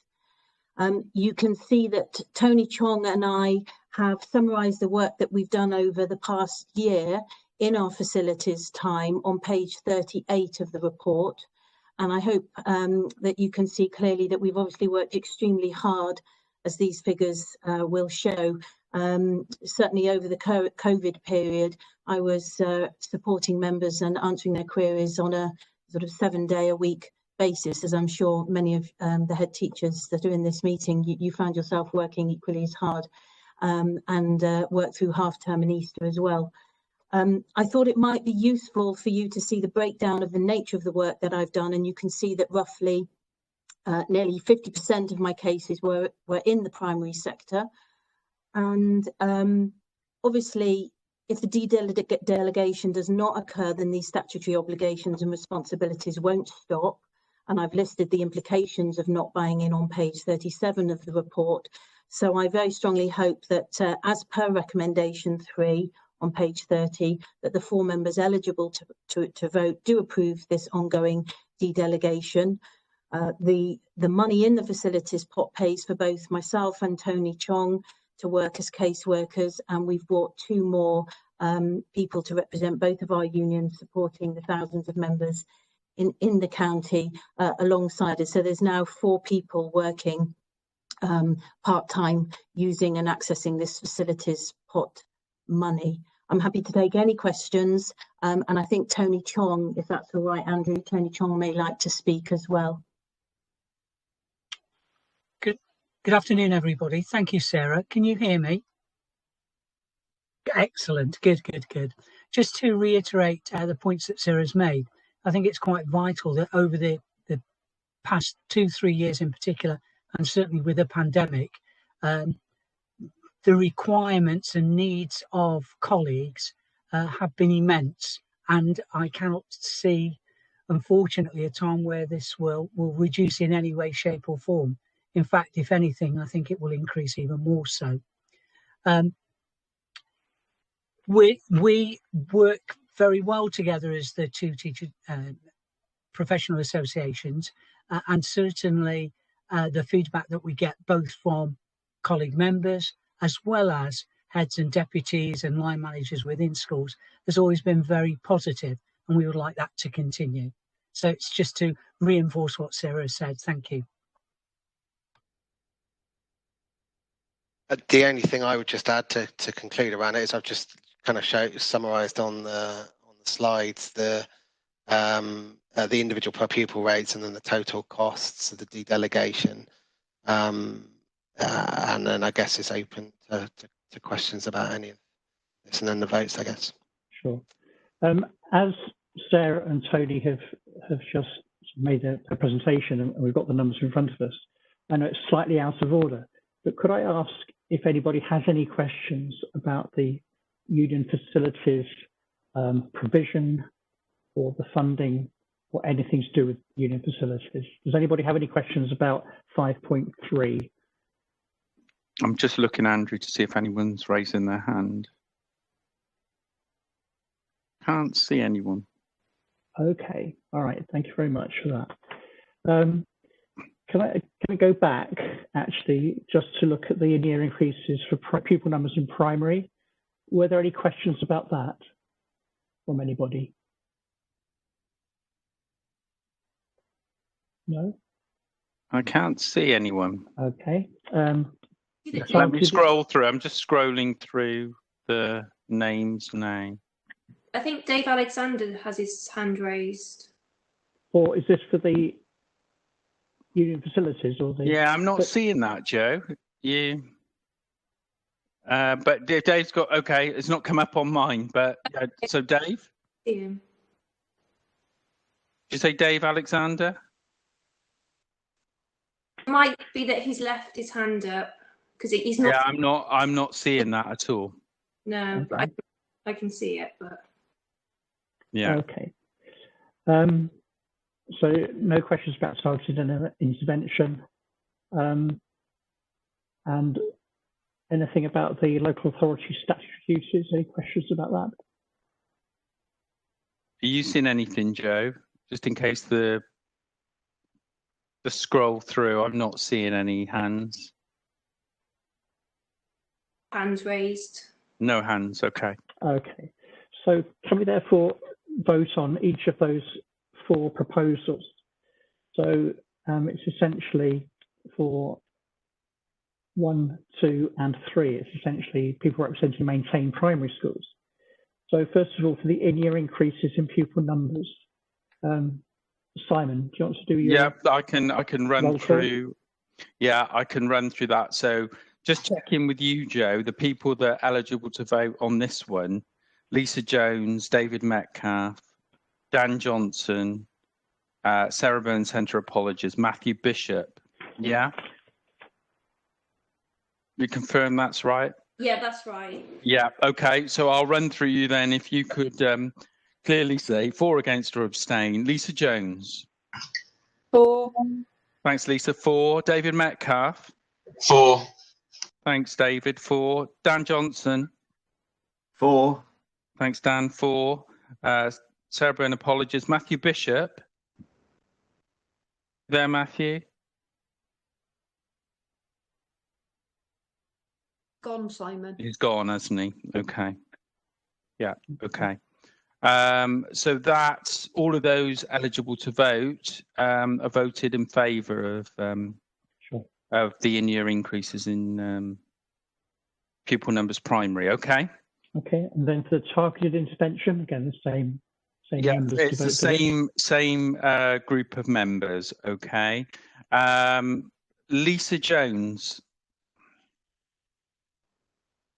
You can see that Tony Chong and I have summarised the work that we've done over the past year in our facilities time on page 38 of the report. And I hope that you can see clearly that we've obviously worked extremely hard, as these figures will show. Certainly over the COVID period, I was supporting members and answering their queries on a sort of 7-day-a-week basis, as I'm sure many of the head teachers that are in this meeting, you found yourself working equally as hard, and worked through half-term and Easter as well. I thought it might be useful for you to see the breakdown of the nature of the work that I've done, and you can see that roughly nearly 50% of my cases were in the primary sector. And obviously, if the de-delegation does not occur, then these statutory obligations and responsibilities won't stop. And I've listed the implications of not buying in on page 37 of the report. So I very strongly hope that as per recommendation 3 on page 30, that the 4 members eligible to vote do approve this ongoing de-delegation. The money in the facilities pot pays for both myself and Tony Chong to work as caseworkers, and we've brought 2 more people to represent both of our unions, supporting the thousands of members in the county alongside us. So there's now 4 people working part-time using and accessing this facilities pot money. I'm happy to take any questions, and I think Tony Chong, if that's all right, Andrew, Tony Chong may like to speak as well. Good afternoon, everybody. Thank you, Sarah. Can you hear me? Excellent. Good. Just to reiterate the points that Sarah's made, I think it's quite vital that over the past 2-3 years in particular, and certainly with the pandemic, the requirements and needs of colleagues have been immense. And I cannot see, unfortunately, a time where this will reduce in any way, shape or form. In fact, if anything, I think it will increase even more so. We work very well together as the 2 teacher professional associations, and certainly the feedback that we get both from colleague members as well as heads and deputies and line managers within schools has always been very positive. and we would like that to continue. So it's just to reinforce what Sarah said. Thank you. The only thing I would just add to conclude around it is I've just kind of summarised on the slides the individual per pupil rates and then the total costs of the de-delegation, and then I guess it's open to questions about any of this, and then the votes, I guess. Sure. As Sarah and Tony have just made a presentation, and we've got the numbers in front of us, I know it's slightly out of order, but could I ask if anybody has any questions about the union facilities provision or the funding or anything to do with union facilities? Does anybody have any questions about 5.3? I'm just looking, Andrew, to see if anyone's raising their hand. Can't see anyone. Okay, all right, thank you very much for that. Can I go back, actually, just to look at the in-year increases for pupil numbers in primary? Were there any questions about that from anybody? No? I can't see anyone. Okay. Let me scroll through. I'm just scrolling through the names now. I think Dave Alexander has his hand raised. Or is this for the union facilities or the? Yeah, I'm not seeing that, Joe. You. But Dave's got, okay, it's not come up on mine, but so Dave? Yeah. Did you say Dave Alexander? It might be that he's left his hand up because he's not. Yeah, I'm not seeing that at all. No, Okay. but I can see it, but. Yeah. Okay. So no questions about targeted intervention, and anything about the local authority statutory duties? Any questions about that? Are you seeing anything, Joe? Just in case the scroll through, I'm not seeing any hands. Hands raised. No hands. Okay. Okay. So can we therefore vote on each of those 4 proposals? So it's essentially for 1, 2, and 3. It's essentially people representing maintained primary schools. So first of all, for the in-year increases in pupil numbers, Simon, do you want to do your? Yeah, I can run through. Yeah, I can run through that. So just check in with you, Joe. The people that are eligible to vote on this one: Lisa Jones, David Metcalf, Dan Johnson, Sarah Burns, Centre Apologies, Matthew Bishop. Yeah? You confirm that's right? Yeah, that's right. Yeah, okay. So I'll run through you then. If you could clearly say 4 against or abstain. Lisa Jones. 4. Thanks, Lisa. 4. David Metcalf. 4. Thanks, David. 4. Dan Johnson. 4. Thanks, Dan. 4. Sarah Byrne, apologies. Matthew Bishop. There, Matthew. Gone, Simon. He's gone, hasn't he? Okay. Yeah. Okay. So that's all of those eligible to vote are voted in favour of the in-year increases in pupil numbers primary. Okay. Okay, and then for the targeted intervention, again the same members. It's the same group of members. Okay. Lisa Jones.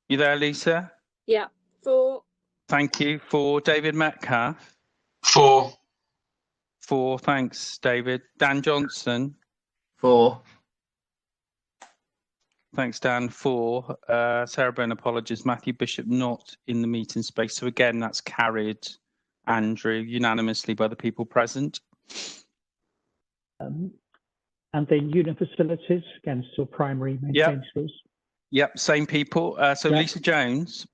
You there, Lisa? Yeah. 4. Thank you. 4. David Metcalf. 4. 4. Thanks, David. Dan Johnson. 4. Thanks, Dan. 4. Sarah Byrne, apologies. Matthew Bishop not in the meeting space. So again, that's carried, Andrew, unanimously by the people present. And then union facilities, again, still primary maintained schools. Yep, same people. So Lisa Jones.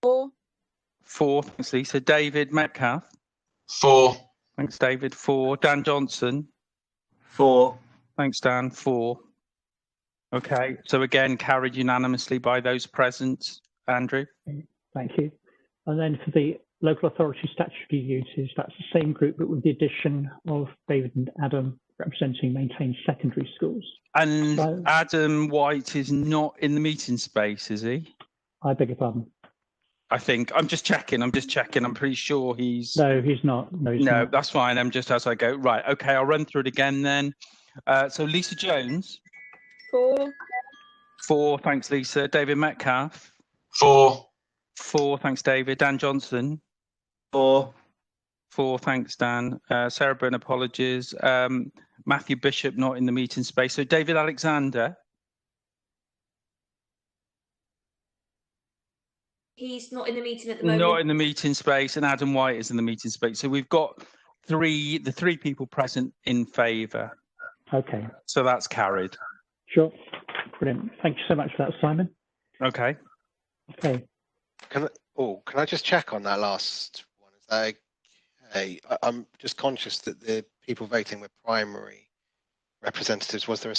4. 4. Thanks, Lisa. David Metcalf. 4. Thanks, David. 4. Dan Johnson. 4. Thanks, Dan. 4. Okay. So again, carried unanimously by those present. Andrew. Thank you. And then for the local authority statutory uses, that's the same group, but with the addition of David and Adam representing maintained secondary schools. And so, Adam White is not in the meeting space, is he? I beg your pardon. I think I'm just checking. I'm pretty sure he's. No, he's not. No, he's not. That's fine. I'm just as I go. Right. Okay. I'll run through it again then. So Lisa Jones. 4. 4. Thanks, Lisa. David Metcalf. 4. 4. Thanks, David. Dan Johnson. 4. 4. Thanks, Dan. Sarah Byrne, apologies. Matthew Bishop not in the meeting space. So David Alexander. He's not in the meeting at the moment. Not in the meeting space, and Adam White is in the meeting space. So we've got the three people present in favour. Okay. So that's carried. Sure. Brilliant. Thank you so much for that, Simon. Okay. Okay. Can I just check on that last one? Is that okay? I'm just conscious that the people voting were primary representatives. Was there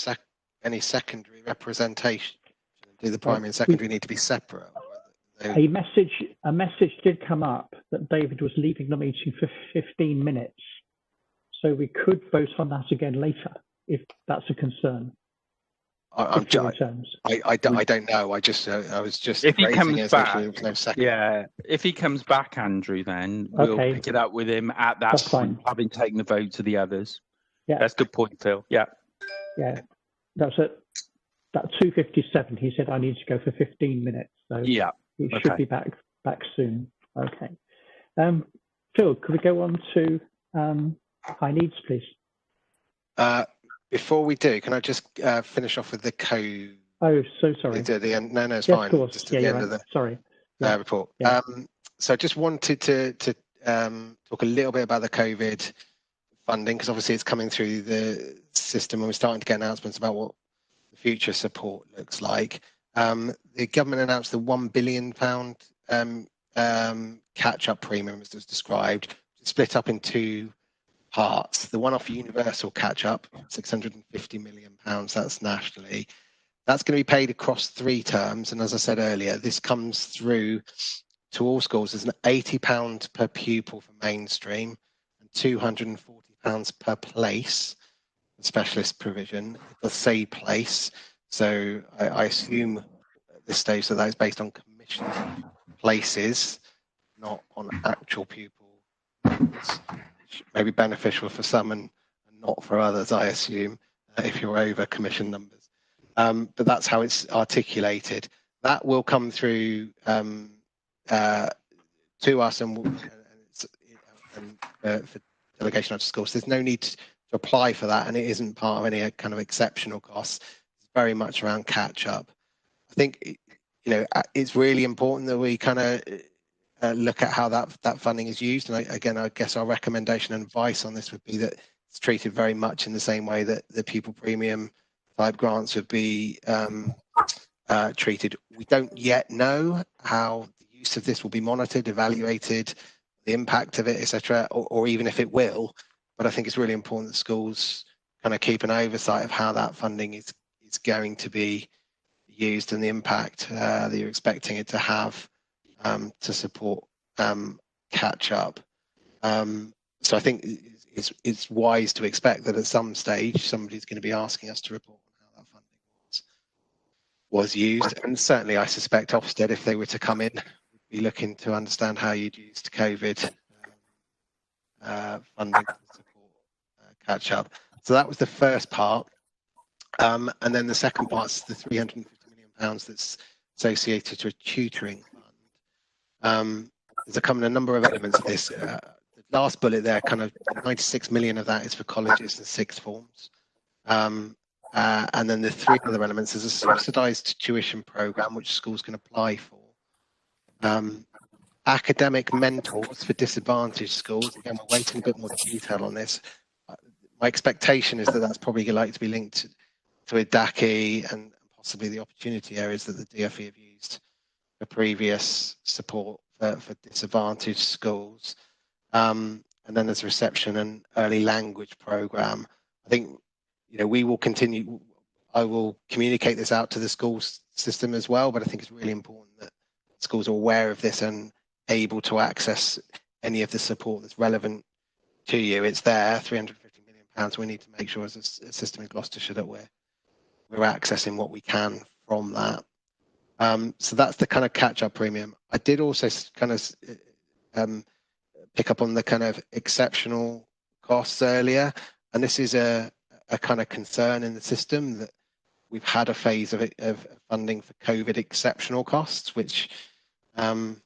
any secondary representation? Do the primary and secondary need to be separate? A message did come up that David was leaving the meeting for 15 minutes. So we could vote on that again later, if that's a concern. I don't know. I was just. If he comes back, if he comes back, Andrew, then we'll pick it up with him at that point, having taken the vote to the others. Yeah, that's a good point, Phil. Yeah. Yeah, that's it. That 2:57. He said I need to go for 15 minutes. So yeah. He should be back soon. Okay. Phil, could we go on to high needs, please? Before we do, can I just finish off with the code? Oh, so sorry. No, it's yes, fine. Of course. Just at the end of the report. Yeah. So I just wanted to talk a little bit about the COVID funding, because obviously it's coming through the system and we're starting to get announcements about what the future support looks like. The government announced the £1 billion catch-up premium, as was described, split up in 2 parts. The one-off universal catch-up, £650 million, that's nationally. That's going to be paid across 3 terms. And as I said earlier, this comes through to all schools as an £80 per pupil for mainstream and £240 per place for specialist provision. It does say place. So I assume at this stage that is based on commissioned places, not on actual pupil numbers, which may be beneficial for some and not for others, I assume, if you're over commissioned numbers. But that's how it's articulated. That will come through to us and for delegation of schools. There's no need to apply for that, and it isn't part of any kind of exceptional costs. Very much around catch up. I think it's really important that we kind of look at how that funding is used. And I guess our recommendation and advice on this would be that it's treated very much in the same way that the pupil premium type grants would be treated. We don't yet know how the use of this will be monitored, evaluated, the impact of it, etc., or even if it will. But I think it's really important that schools kind of keep an oversight of how that funding is going to be used and the impact that you're expecting it to have to support catch up. So I think it's wise to expect that at some stage somebody's going to be asking us to report on how that funding was used. And certainly I suspect Ofsted, if they were to come in, would be looking to understand how you'd used COVID funding to support catch up. So that was the first part. And then the second part is the £350 million that's associated to a tutoring fund. There's a number of elements of this. The last bullet there, kind of 96 million of that is for colleges and sixth forms. And then the 3 other elements is a subsidised tuition programme which schools can apply for. Academic mentors for disadvantaged schools. Again, we're waiting a bit more detail on this. My expectation is that that's probably likely to be linked to a DACI and possibly the opportunity areas that the DfE have used for previous support for disadvantaged schools. And then there's a reception and early language programme. I think we will continue. I will communicate this out to the school system as well, but I think it's really important that schools are aware of this and able to access any of the support that's relevant to you. It's there, £350 million. We need to make sure as a system in Gloucestershire that we're accessing what we can from that. So that's the kind of catch-up premium. I did also kind of pick up on the kind of exceptional costs earlier, and this is a kind of concern in the system that we've had a phase of funding for COVID exceptional costs, which was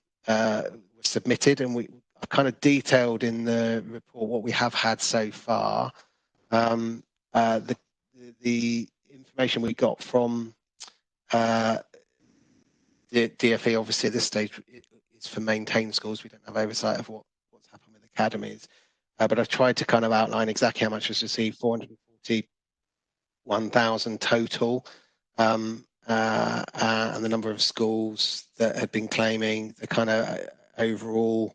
submitted, and I've kind of detailed in the report what we have had so far. The information we got from the DFE, obviously at this stage, is for maintained schools. We don't have oversight of what's happened with academies, but I've tried to kind of outline exactly how much was received, 441,000 total, and the number of schools that had been claiming the kind of overall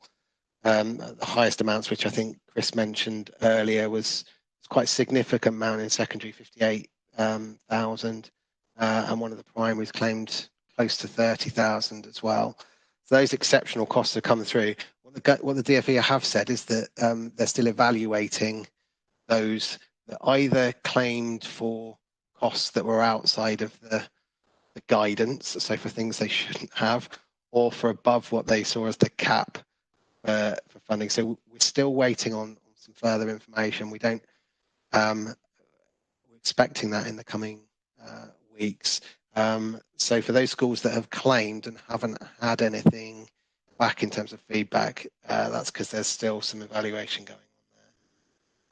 the highest amounts, which I think Chris mentioned earlier, was quite a significant amount in secondary, 58,000, and one of the primaries claimed close to 30,000 as well. So those exceptional costs have come through. What the DFE have said is that they're still evaluating those that either claimed for costs that were outside of the guidance, so for things they shouldn't have, or for above what they saw as the cap for funding. So we're still waiting on some further information. We don't. We're expecting that in the coming weeks. So for those schools that have claimed and haven't had anything back in terms of feedback, that's because there's still some evaluation going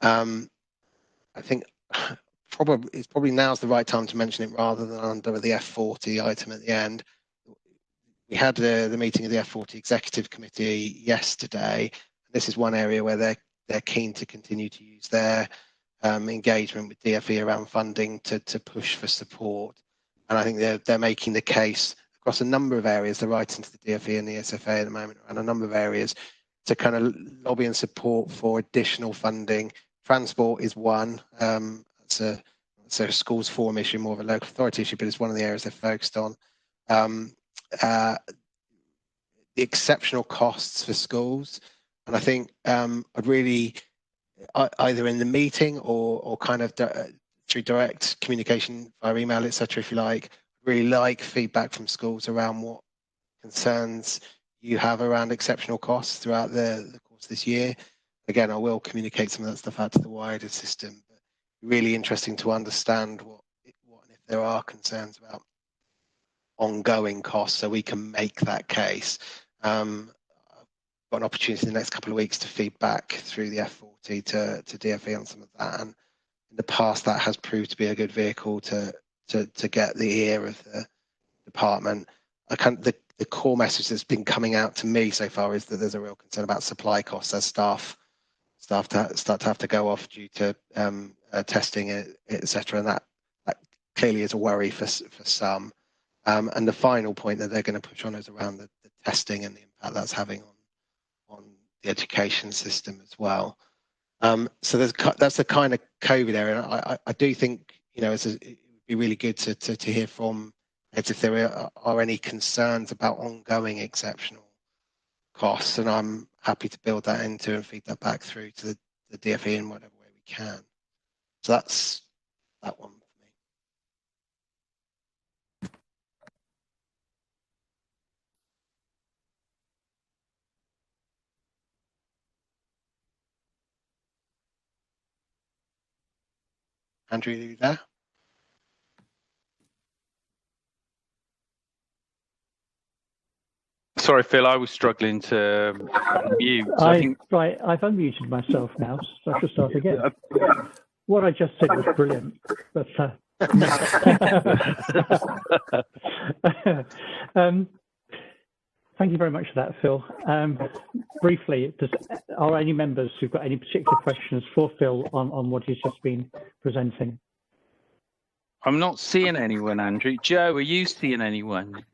on there. I think probably now's the right time to mention it rather than under the F40 item at the end. We had the meeting of the F40 Executive Committee yesterday. This is one area where they're keen to continue to use their engagement with DFE around funding to push for support. And I think they're making the case across a number of areas. They're writing to the DFE and the SFA at the moment around a number of areas to kind of lobby and support for additional funding. Transport is one. It's a schools forum issue, more of a local authority issue, but it's one of the areas they're focused on. The exceptional costs for schools, and I think I'd really either in the meeting or kind of through direct communication via email, etc., if you like, really like feedback from schools around what concerns you have around exceptional costs throughout the course of this year. Again, I will communicate some of that stuff out to the wider system, but really interesting to understand what and if there are concerns about ongoing costs, so we can make that case. I've got an opportunity in the next couple of weeks to feed back through the F40 to DFE on some of that, and in the past that has proved to be a good vehicle to get the ear of the department. The core message that's been coming out to me so far is that there's a real concern about supply costs as staff start to have to go off due to testing, etc., and that clearly is a worry for some. And the final point that they're going to push on is around the testing and the impact that's having on the education system as well. So that's the kind of COVID area. I do think, it would be really good to hear from heads if there are any concerns about ongoing exceptional costs, and I'm happy to build that into and feed that back through to the DFE in whatever way we can. So that's that one. Andrew, are you there? Sorry, Phil, I was struggling to unmute. Right, I've unmuted myself now, so I should start again. What I just said was brilliant, but thank you very much for that, Phil. Briefly, are any members who've got any particular questions for Phil on what he's just been presenting? I'm not seeing anyone, Andrew. Joe, are you seeing anyone?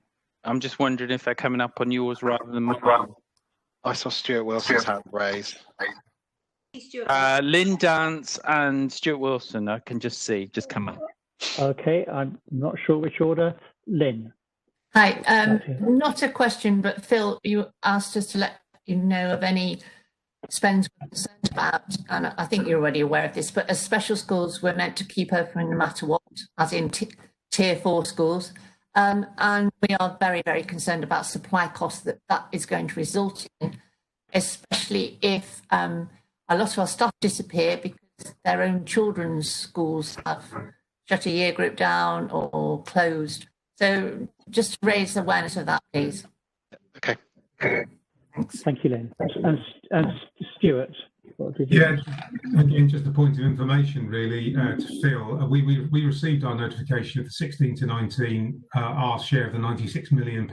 I'm just wondering if they're coming up on yours rather than mine. I saw Stuart Wilson's hand raised. Lynn Dance and Stuart Wilson, I can just see, just come up. Okay, I'm not sure which order. Lynn. Hi, not a question, but Phil, you asked us to let you know of any spends we're concerned about, and I think you're already aware of this, but as special schools, we're meant to keep open no matter what, as in tier 4 schools. And we are very, very concerned about supply costs that is going to result in, especially if a lot of our staff disappear because their own children's schools have shut a year group down or closed. So just to raise awareness of that, please. Okay. Thanks. Thank you, Lynn. And Stuart, what did you? Yeah, again, just a point of information, really, to Phil. We received our notification of the 16 to 19, our share of the £96 million.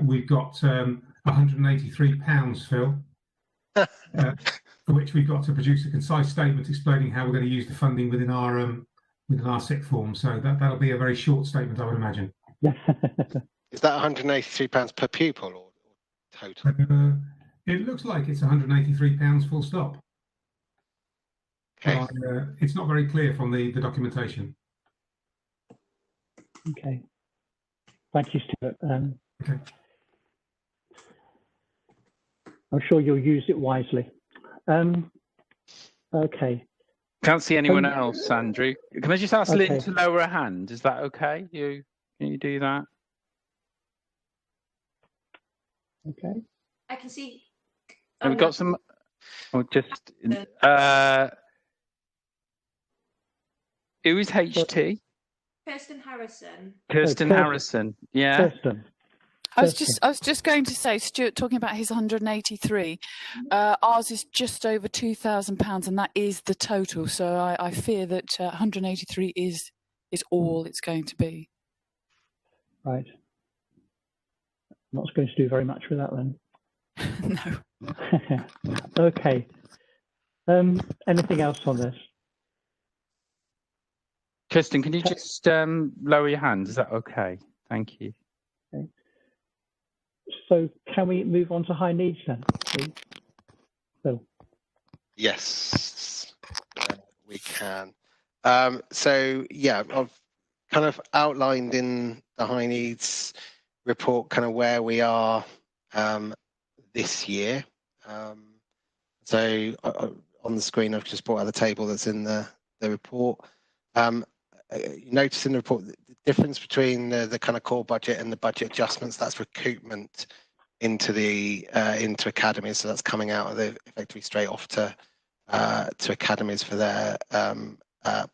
We've got £183, Phil, for which we've got to produce a concise statement explaining how we're going to use the funding within our sixth form. So that'll be a very short statement, I would imagine. Is that £183 per pupil or total? It looks like it's £183 full stop. Okay. It's not very clear from the documentation. Okay. Thank you, Stuart. Okay. I'm sure you'll use it wisely. Okay. Can't see anyone else, Andrew. Can I just ask Okay. Lynn to lower her hand? Is that okay? Can you do that? Okay. I can see. We've got some. Oh, just. Who is HT? Kirsten Harrison. Kirsten Harrison. Yeah. Kirsten. I was just going to say, Stuart, talking about his 183, ours is just over £2,000, and that is the total. So I fear that 183 is all it's going to be. Right. Not going to do very much with that then. No. Okay. Anything else on this? Kirsten, can you just lower your hand? Is that okay? Thank you. Okay. So can we move on to high needs then, please? Phil. Yes, we can. So yeah, I've kind of outlined in the high needs report kind of where we are this year. So on the screen, I've just brought out the table that's in the report. You notice in the report the difference between the kind of core budget and the budget adjustments. That's recoupment into the into academies. So that's coming out of the effectively straight off to academies for their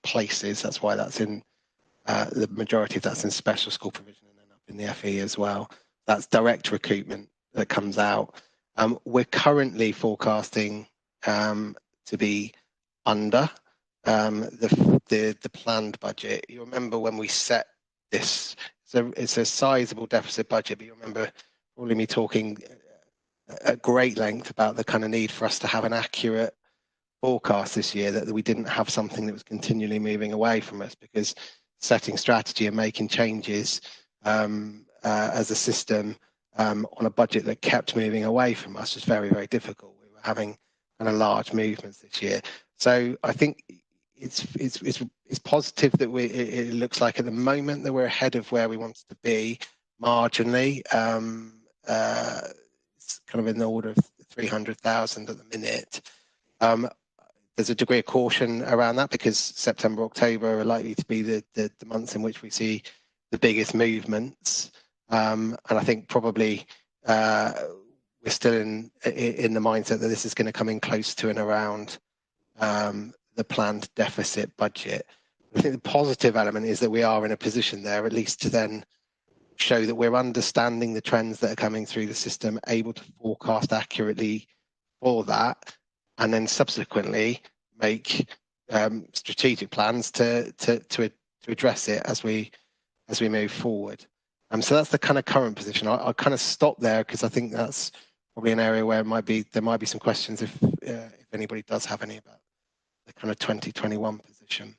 places. That's why that's in the majority of that's in special school provision and then up in the FE as well. That's direct recoupment that comes out. We're currently forecasting to be under the planned budget. You remember when we set this, so it's a sizable deficit budget, but you remember probably me talking at great length about the kind of need for us to have an accurate forecast this year, that we didn't have something that was continually moving away from us, because setting strategy and making changes as a system on a budget that kept moving away from us was very, very difficult. We were having kind of large movements this year. So I think it's positive that it looks like at the moment that we're ahead of where we wanted to be marginally. It's kind of in the order of 300,000 at the minute. There's a degree of caution around that because September, October are likely to be the months in which we see the biggest movements. And I think probably we're still in the mindset that this is going to come in close to and around the planned deficit budget. I think the positive element is that we are in a position there at least to then show that we're understanding the trends that are coming through the system, able to forecast accurately for that, and then subsequently make strategic plans to address it as we move forward. So that's the kind of current position. I'll kind of stop there because I think that's probably an area where there might be some questions if anybody does have any about the kind of 2021 position.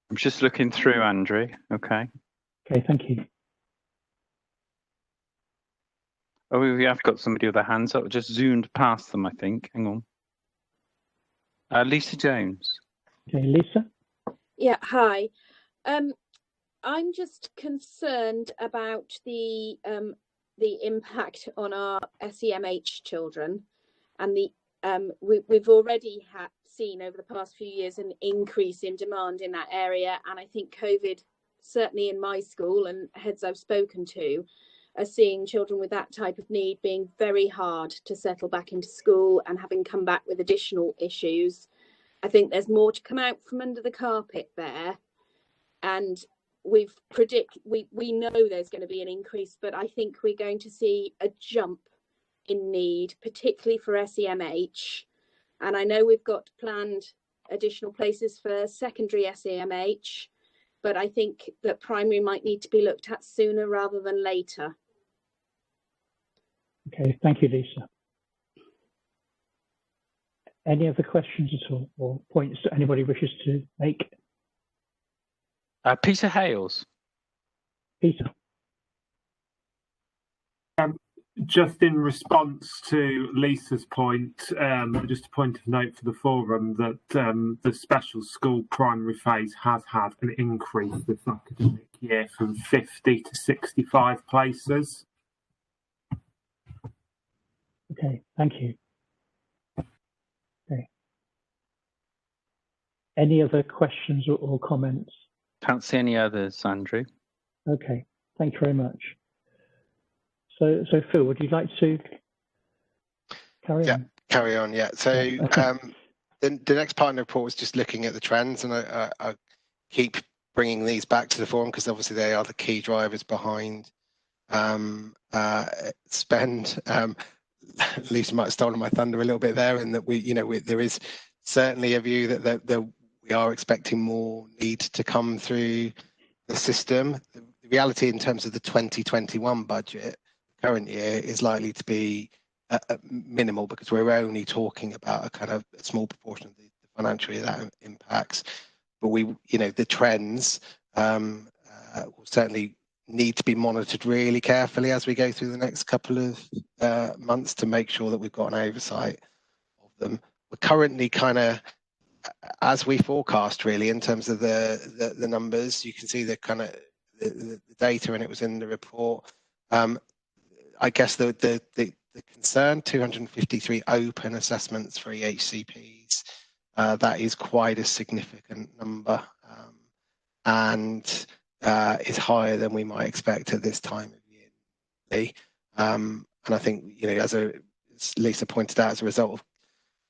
I'm just looking through, Andrew. Okay. Okay, thank you. Oh, we have got somebody with their hands up. Just zoomed past them, I think. Hang on. Lisa Jones. Okay, Lisa. Yeah, hi. I'm just concerned about the impact on our SEMH children, and we've already seen over the past few years an increase in demand in that area, and I think COVID, certainly in my school and heads I've spoken to, are seeing children with that type of need being very hard to settle back into school and having come back with additional issues. I think there's more to come out from under the carpet there, and we know there's going to be an increase, but I think we're going to see a jump in need, particularly for SEMH. And I know we've got planned additional places for secondary SEMH, but I think that primary might need to be looked at sooner rather than later. Okay, thank you, Lisa. Any other questions at all, or points that anybody wishes to make? Peter Hales. Peter. Just in response to Lisa's point, just a point of note for the forum that the special school primary phase has had an increase this academic year from 50 to 65 places. Okay, thank you. Okay. Any other questions or comments? Can't see any others, Andrew. Okay, thank you very much. So Phil, would you like to carry on? Carry on, yeah. So the next part of the report was just looking at the trends, and I keep bringing these back to the forum because obviously they are the key drivers behind spend. Lisa might have stolen my thunder a little bit there, and that there is certainly a view that we are expecting more need to come through the system. The reality in terms of the 2021 budget, current year, is likely to be minimal because we're only talking about a kind of a small proportion of the financial year that impacts. But the trends will certainly need to be monitored really carefully as we go through the next couple of months to make sure that we've got an oversight of them. We're currently kind of, as we forecast really in terms of the numbers, you can see the kind of the data, and it was in the report. I guess the concern, 253 open assessments for EHCPs, that is quite a significant number, and is higher than we might expect at this time of year. And I think, as Lisa pointed out, as a result of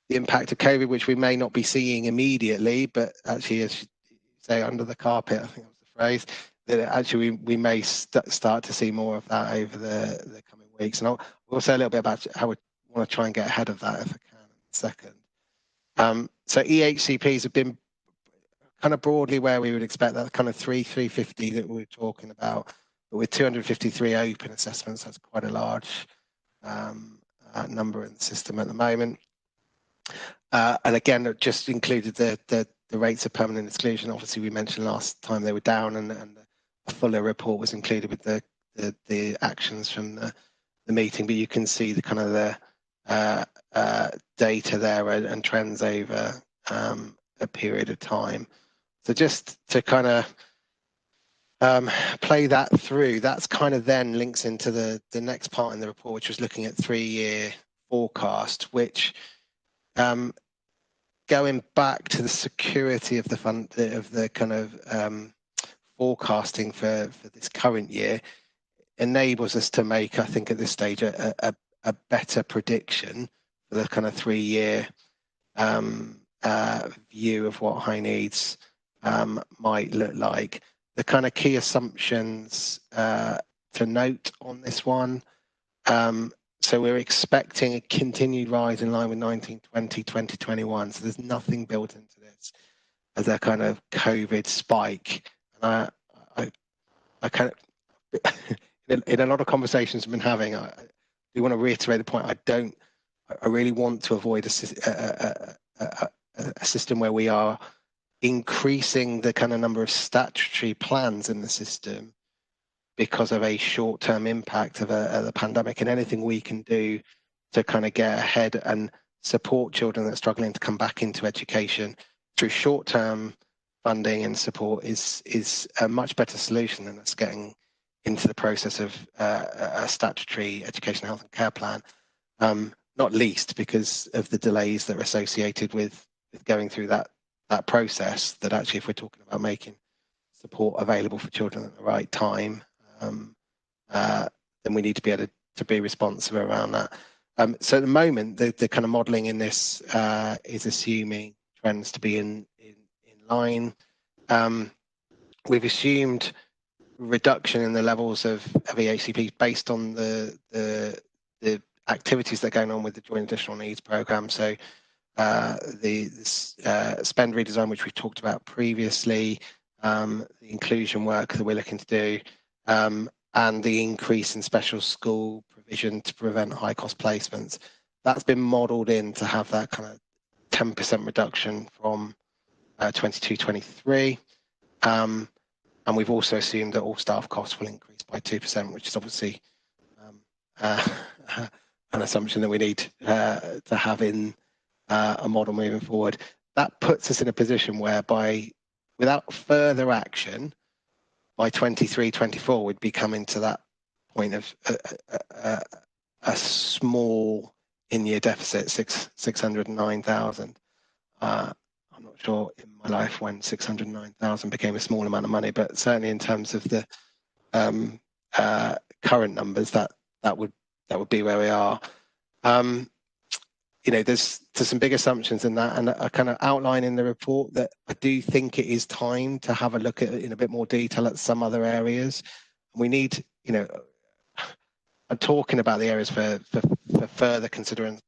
the impact of COVID, which we may not be seeing immediately, but actually, as you say, under the carpet, I think that was the phrase, that actually we may start to see more of that over the coming weeks. And we'll say a little bit about how we want to try and get ahead of that if I can in a second. So EHCPs have been kind of broadly where we would expect, that kind of 350 that we were talking about, but with 253 open assessments, that's quite a large number in the system at the moment. And again, it just included the rates of permanent exclusion. Obviously, we mentioned last time they were down, and a fuller report was included with the actions from the meeting. But you can see the kind of the data there and trends over a period of time. So just to kind of play that through, that's kind of then links into the next part in the report, which was looking at 3-year forecast, which going back to the security of the fund, of the kind of forecasting for this current year, enables us to make, I think at this stage, a better prediction for the kind of 3-year view of what high needs might look like. The kind of key assumptions to note on this one. So we're expecting a continued rise in line with 1920, 2021. So there's nothing built into this as a kind of COVID spike. And I kind of, in a lot of conversations I've been having, I do want to reiterate the point. I really want to avoid a system where we are increasing the kind of number of statutory plans in the system because of a short-term impact of the pandemic, and anything we can do to kind of get ahead and support children that are struggling to come back into education through short-term funding and support is a much better solution than us getting into the process of a statutory education, health and care plan, not least because of the delays that are associated with going through that process, that actually if we're talking about making support available for children at the right time, then we need to be able to be responsive around that. So at the moment, the kind of modelling in this is assuming trends to be in line. We've assumed reduction in the levels of EHCP based on the activities that are going on with the Joint Additional Needs Programme. So the spend redesign, which we talked about previously, the inclusion work that we're looking to do, and the increase in special school provision to prevent high cost placements. That's been modelled in to have that kind of 10% reduction from 22-23. And we've also assumed that all staff costs will increase by 2%, which is obviously an assumption that we need to have in a model moving forward. That puts us in a position whereby, without further action, by 23-24, we'd be coming to that point of a small in-year deficit, 609,000. I'm not sure in my life when 609,000 became a small amount of money, but certainly in terms of the current numbers, that would be where we are. You know, there's some big assumptions in that, and I kind of outline in the report that I do think it is time to have a look at it in a bit more detail at some other areas. We need, you know, I'm talking about the areas for further consideration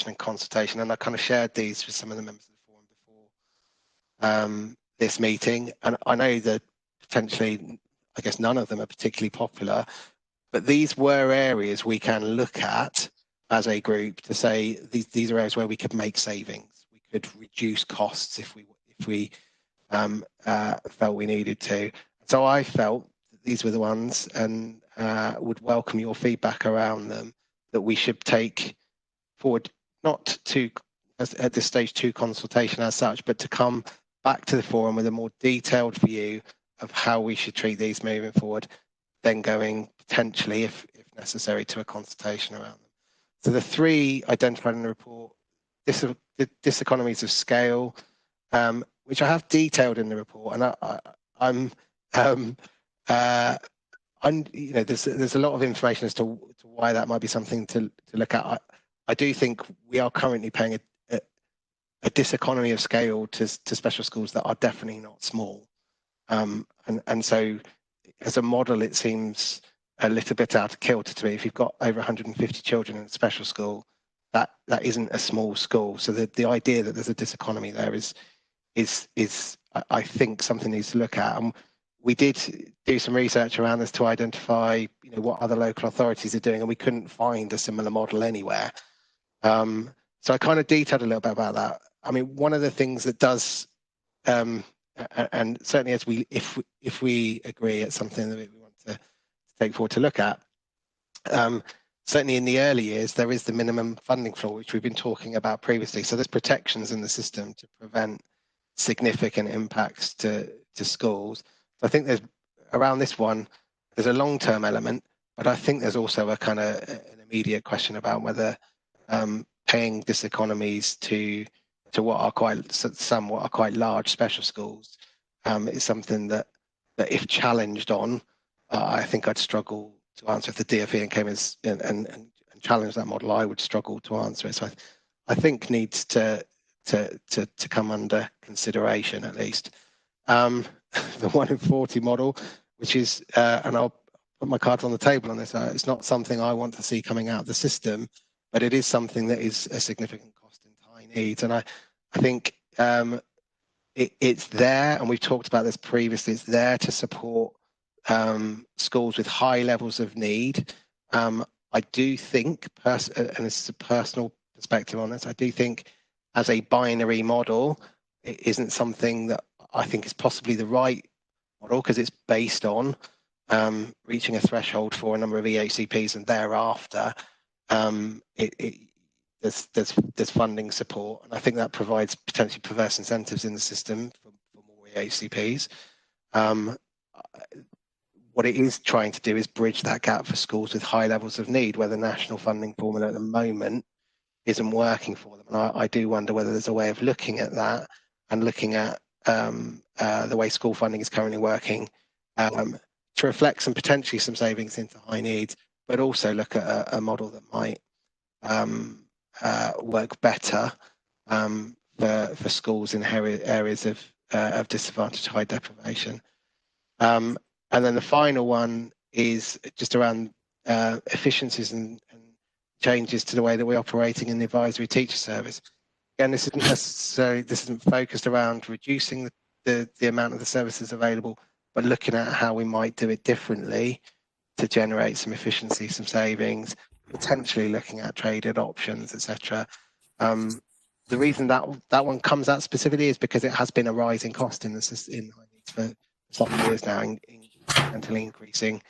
and consultation, and I kind of shared these with some of the members of the forum before this meeting, and I know that potentially, I guess none of them are particularly popular, but these were areas we can look at as a group to say these are areas where we could make savings, we could reduce costs if we felt we needed to. So I felt that these were the ones, and would welcome your feedback around them, that we should take forward, not to at this stage to consultation as such, but to come back to the forum with a more detailed view of how we should treat these moving forward, then going potentially, if necessary, to a consultation around them. So the three identified in the report, diseconomies of scale, which I have detailed in the report, and you know, there's a lot of information as to why that might be something to look at. I do think we are currently paying a diseconomy of scale to special schools that are definitely not small, and so as a model, it seems a little bit out of kilter to me. If you've got over 150 children in a special school, that isn't a small school. So the idea that there's a diseconomy there is I think something needs to look at. And we did do some research around this to identify, you know, what other local authorities are doing, and we couldn't find a similar model anywhere. So I kind of detailed a little bit about that. I mean, one of the things that does, and certainly as if we agree it's something that we want to take forward to look at, certainly in the early years, there is the minimum funding floor, which we've been talking about previously. So there's protections in the system to prevent significant impacts to schools. So I think there's, around this one, there's a long-term element, but I think there's also a kind of an immediate question about whether paying diseconomies to what are quite large special schools is something that if challenged on, I think I'd struggle to answer. If the DfE came and challenged that model, I would struggle to answer it. So I think needs to come under consideration at least. The 1 in 40 model, which is, and I'll put my cards on the table on this, it's not something I want to see coming out of the system, but it is something that is a significant cost in high needs. And I think it's there, and we've talked about this previously, it's there to support schools with high levels of need. I do think, and this is a personal perspective on this, I do think as a binary model, it isn't something that I think is possibly the right model, because it's based on reaching a threshold for a number of EHCPs, and thereafter there's funding support, and I think that provides potentially perverse incentives in the system HCPs. What it is trying to do is bridge that gap for schools with high levels of need, where the national funding formula at the moment isn't working for them. And I do wonder whether there's a way of looking at that and looking at the way school funding is currently working to reflect potentially some savings into high needs, but also look at a model that might work better for schools in areas of disadvantage, high deprivation. And then the final one is just around efficiencies and changes to the way that we're operating in the advisory teacher service. Again, this isn't focused around reducing the amount of the services available, but looking at how we might do it differently to generate some efficiency, some savings, potentially looking at traded options, etc. The reason that one comes out specifically is because it has been a rising cost in the system in high needs for some years now, incrementally increasing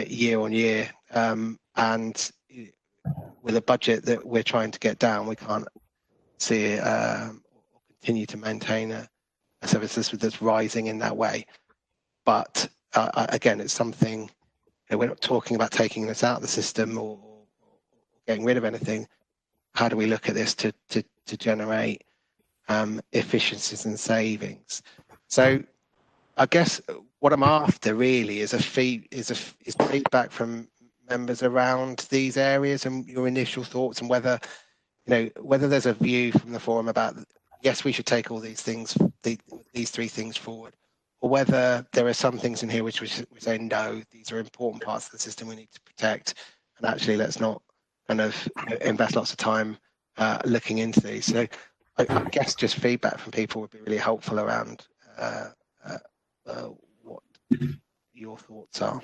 year on year. And with a budget that we're trying to get down, we can't see or continue to maintain a service that's rising in that way. But again, it's something, we're not talking about taking this out of the system or getting rid of anything. How do we look at this to generate efficiencies and savings? So I guess what I'm after really is feedback from members around these areas and your initial thoughts, and whether there's a view from the forum about, yes, we should take all these things, these three things forward, or whether there are some things in here which we say, no, these are important parts of the system we need to protect, and actually let's not kind of invest lots of time looking into these. So I guess just feedback from people would be really helpful around what your thoughts are.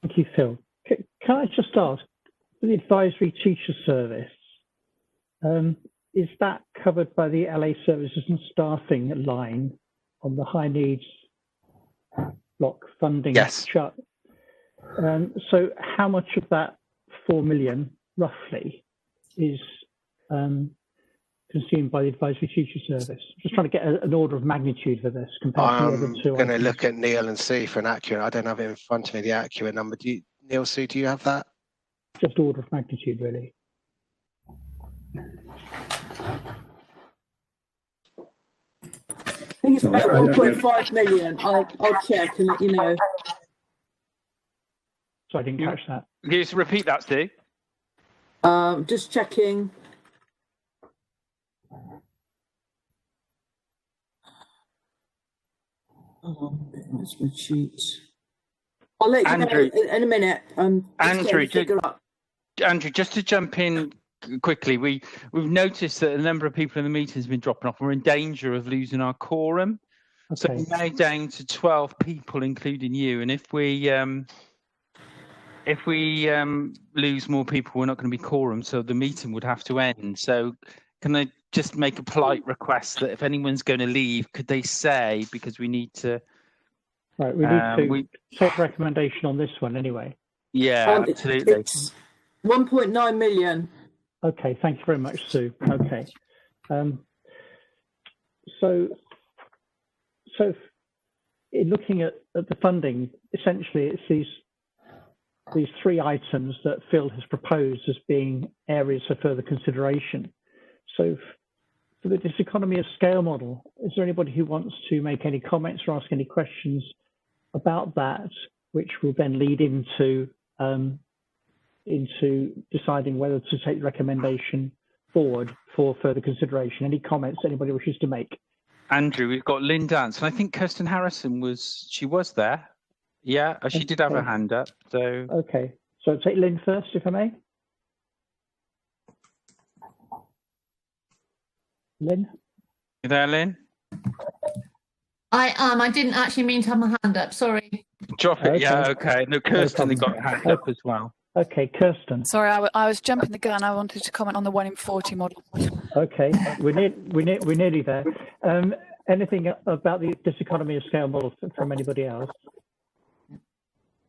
Thank you, Phil. Can I just ask, the advisory teacher service, is that covered by the LA services and staffing line on the high needs block funding chart? So how much of that 4 million roughly is consumed by the advisory teacher service? Just trying to get an order of magnitude for this compared to the other two. I'm going to look at Neil and Sue for an accurate. I don't have it in front of me, the accurate number. Neil, Sue, do you have that? Just order of magnitude, really. I think it's about 1.5 million. I'll check and let you know. So I didn't catch that. Can you just repeat that, Steve? Just checking. Spreadsheet. I'll let you know in a minute. Andrew, just to jump in quickly, we've noticed that a number of people in the meeting has been dropping off. We're in danger of losing our quorum. Okay. So we're now down to 12 people, including you. And if we lose more people, we're not going to be quorum, so the meeting would have to end. So can I just make a polite request that if anyone's going to leave, could they say, because we need to... Right, we need to take recommendation on this one anyway. Yeah, absolutely. It's 1.9 million. Okay, thank you very much, Sue. Okay. So in looking at the funding, essentially it's these three items that Phil has proposed as being areas for further consideration. So for the diseconomy of scale model, is there anybody who wants to make any comments or ask any questions about that, which will then lead into deciding whether to take the recommendation forward for further consideration? Any comments anybody wishes to make? Andrew, we've got Lynn Dance, and I think Kirsten Harrison was there. Yeah, she did have her hand up. So okay, so I'll take Lynn first, if I may. Lynn? You there, Lynn? I am. I didn't actually mean to have my hand up. Sorry. Drop it. Okay. Yeah, okay. No, Kirsten got her hand up as well. Okay, Kirsten. Sorry, I was jumping the gun. I wanted to comment on the 1 in 40 model. Okay, we're nearly there. Anything about the diseconomy of scale model from anybody else?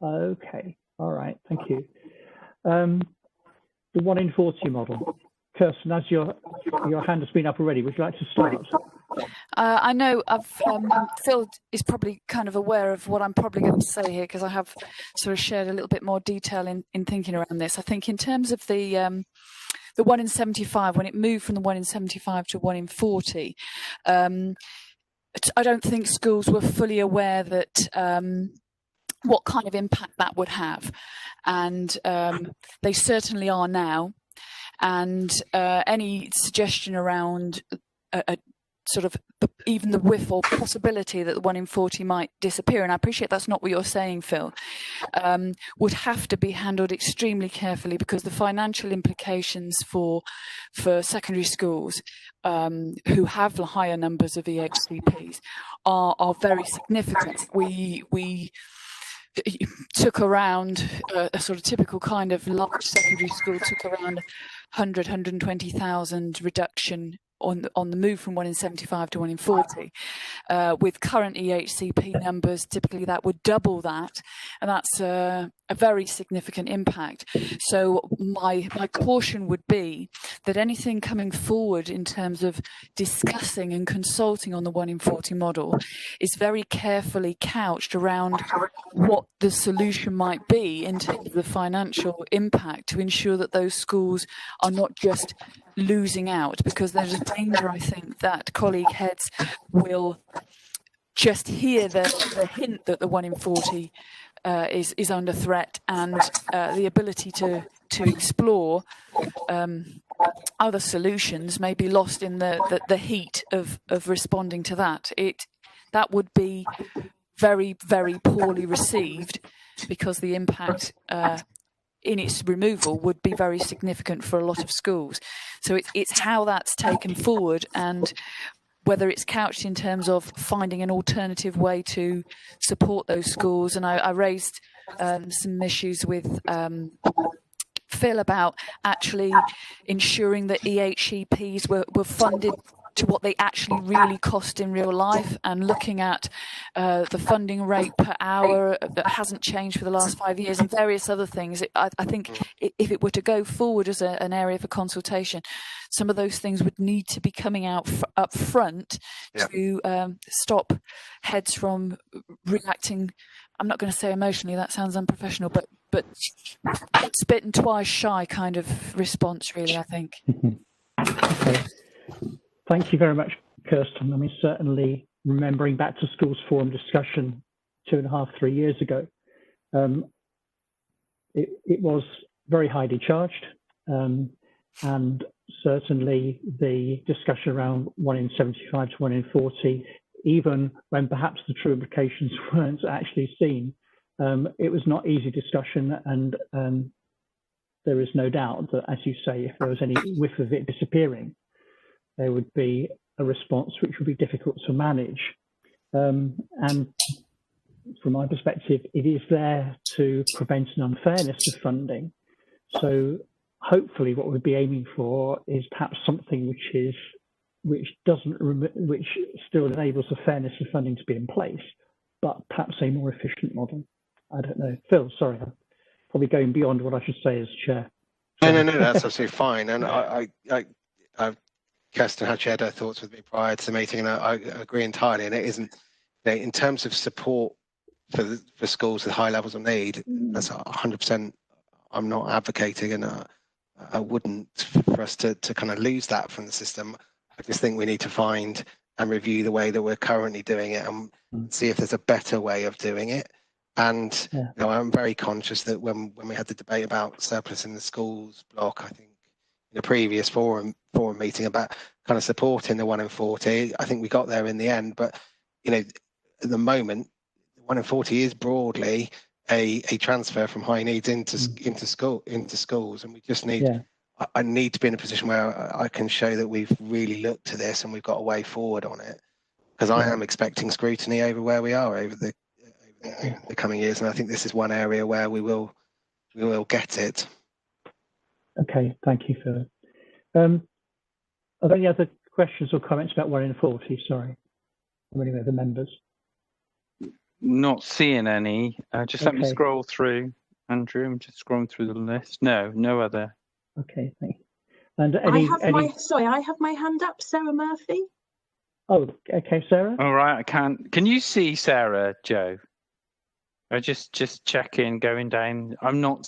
Okay, all right, thank you. The 1 in 40 model. Kirsten, as your hand has been up already, would you like to start? I know Phil is probably kind of aware of what I'm probably going to say here, because I have sort of shared a little bit more detail in thinking around this. I think in terms of the 1 in 75, when it moved from the 1 in 75 to 1 in 40, I don't think schools were fully aware that what kind of impact that would have, and they certainly are now. And any suggestion around a sort of even the whiff or possibility that the 1 in 40 might disappear, and I appreciate that's not what you're saying, Phil, would have to be handled extremely carefully, because the financial implications for secondary schools who have higher numbers of EHCPs are very significant. We took around a sort of typical kind of large secondary school took around 120,000 reduction on the move from 1 in 75 to 1 in 40. With current EHCP numbers, typically that would double that, and that's a very significant impact. So my caution would be that anything coming forward in terms of discussing and consulting on the 1 in 40 model is very carefully couched around what the solution might be in terms of the financial impact, to ensure that those schools are not just losing out, because there's a danger, I think, that colleague heads will just hear the hint that the 1 in 40 is under threat, and the ability to explore other solutions may be lost in the heat of responding to that. That would be very, very poorly received, because the impact in its removal would be very significant for a lot of schools. So it's how that's taken forward, and whether it's couched in terms of finding an alternative way to support those schools. And I raised some issues with Phil about actually ensuring that EHCPs were funded to what they actually really cost in real life, and looking at the funding rate per hour that hasn't changed for the last 5 years, and various other things. I think if it were to go forward as an area for consultation, some of those things would need to be coming out up front to stop heads from reacting. I'm not going to say emotionally, that sounds unprofessional, but spit and twice shy kind of response, really, I think. Okay. Thank you very much, Kirsten. I mean, certainly remembering back to Schools Forum discussion 2.5, 3 years ago, it was very highly charged, and certainly the discussion around 1 in 75 to 1 in 40, even when perhaps the true implications weren't actually seen, it was not easy discussion, and there is no doubt that, as you say, if there was any whiff of it disappearing, there would be a response which would be difficult to manage. And from my perspective, it is there to prevent an unfairness of funding. So hopefully what we'd be aiming for is perhaps something which still enables the fairness of funding to be in place, but perhaps a more efficient model. I don't know. Phil, sorry, I'm probably going beyond what I should say as chair. No, that's absolutely fine. And I Kirsten had shared her thoughts with me prior to the meeting, and I agree entirely. And it isn't, in terms of support for schools with high levels of need, that's 100%. I'm not advocating, and I wouldn't, for us to kind of lose that from the system. I just think we need to find and review the way that we're currently doing it, and see if there's a better way of doing it. And I'm very conscious that when we had the debate about surplus in the schools block, I think in the previous forum meeting, about kind of supporting the 1 in 40, I think we got there in the end. But at the moment, 1 in 40 is broadly a transfer from high needs into schools, and we just need. I need to be in a position where I can show that we've really looked to this and we've got a way forward on it, because I am expecting scrutiny over where we are over the coming years, and I think this is one area where we will get it. Okay, thank you, Phil. Are there any other questions or comments about 1 in 40? Sorry, from any other members? Not seeing any. Just let me scroll through, Andrew. I'm just scrolling through the list. No other. Okay, thank you. And I have my hand up, Sarah Murphy. Oh, okay, Sarah. All right, I can't. Can you see Sarah, Joe? I just checking, going down. I'm not.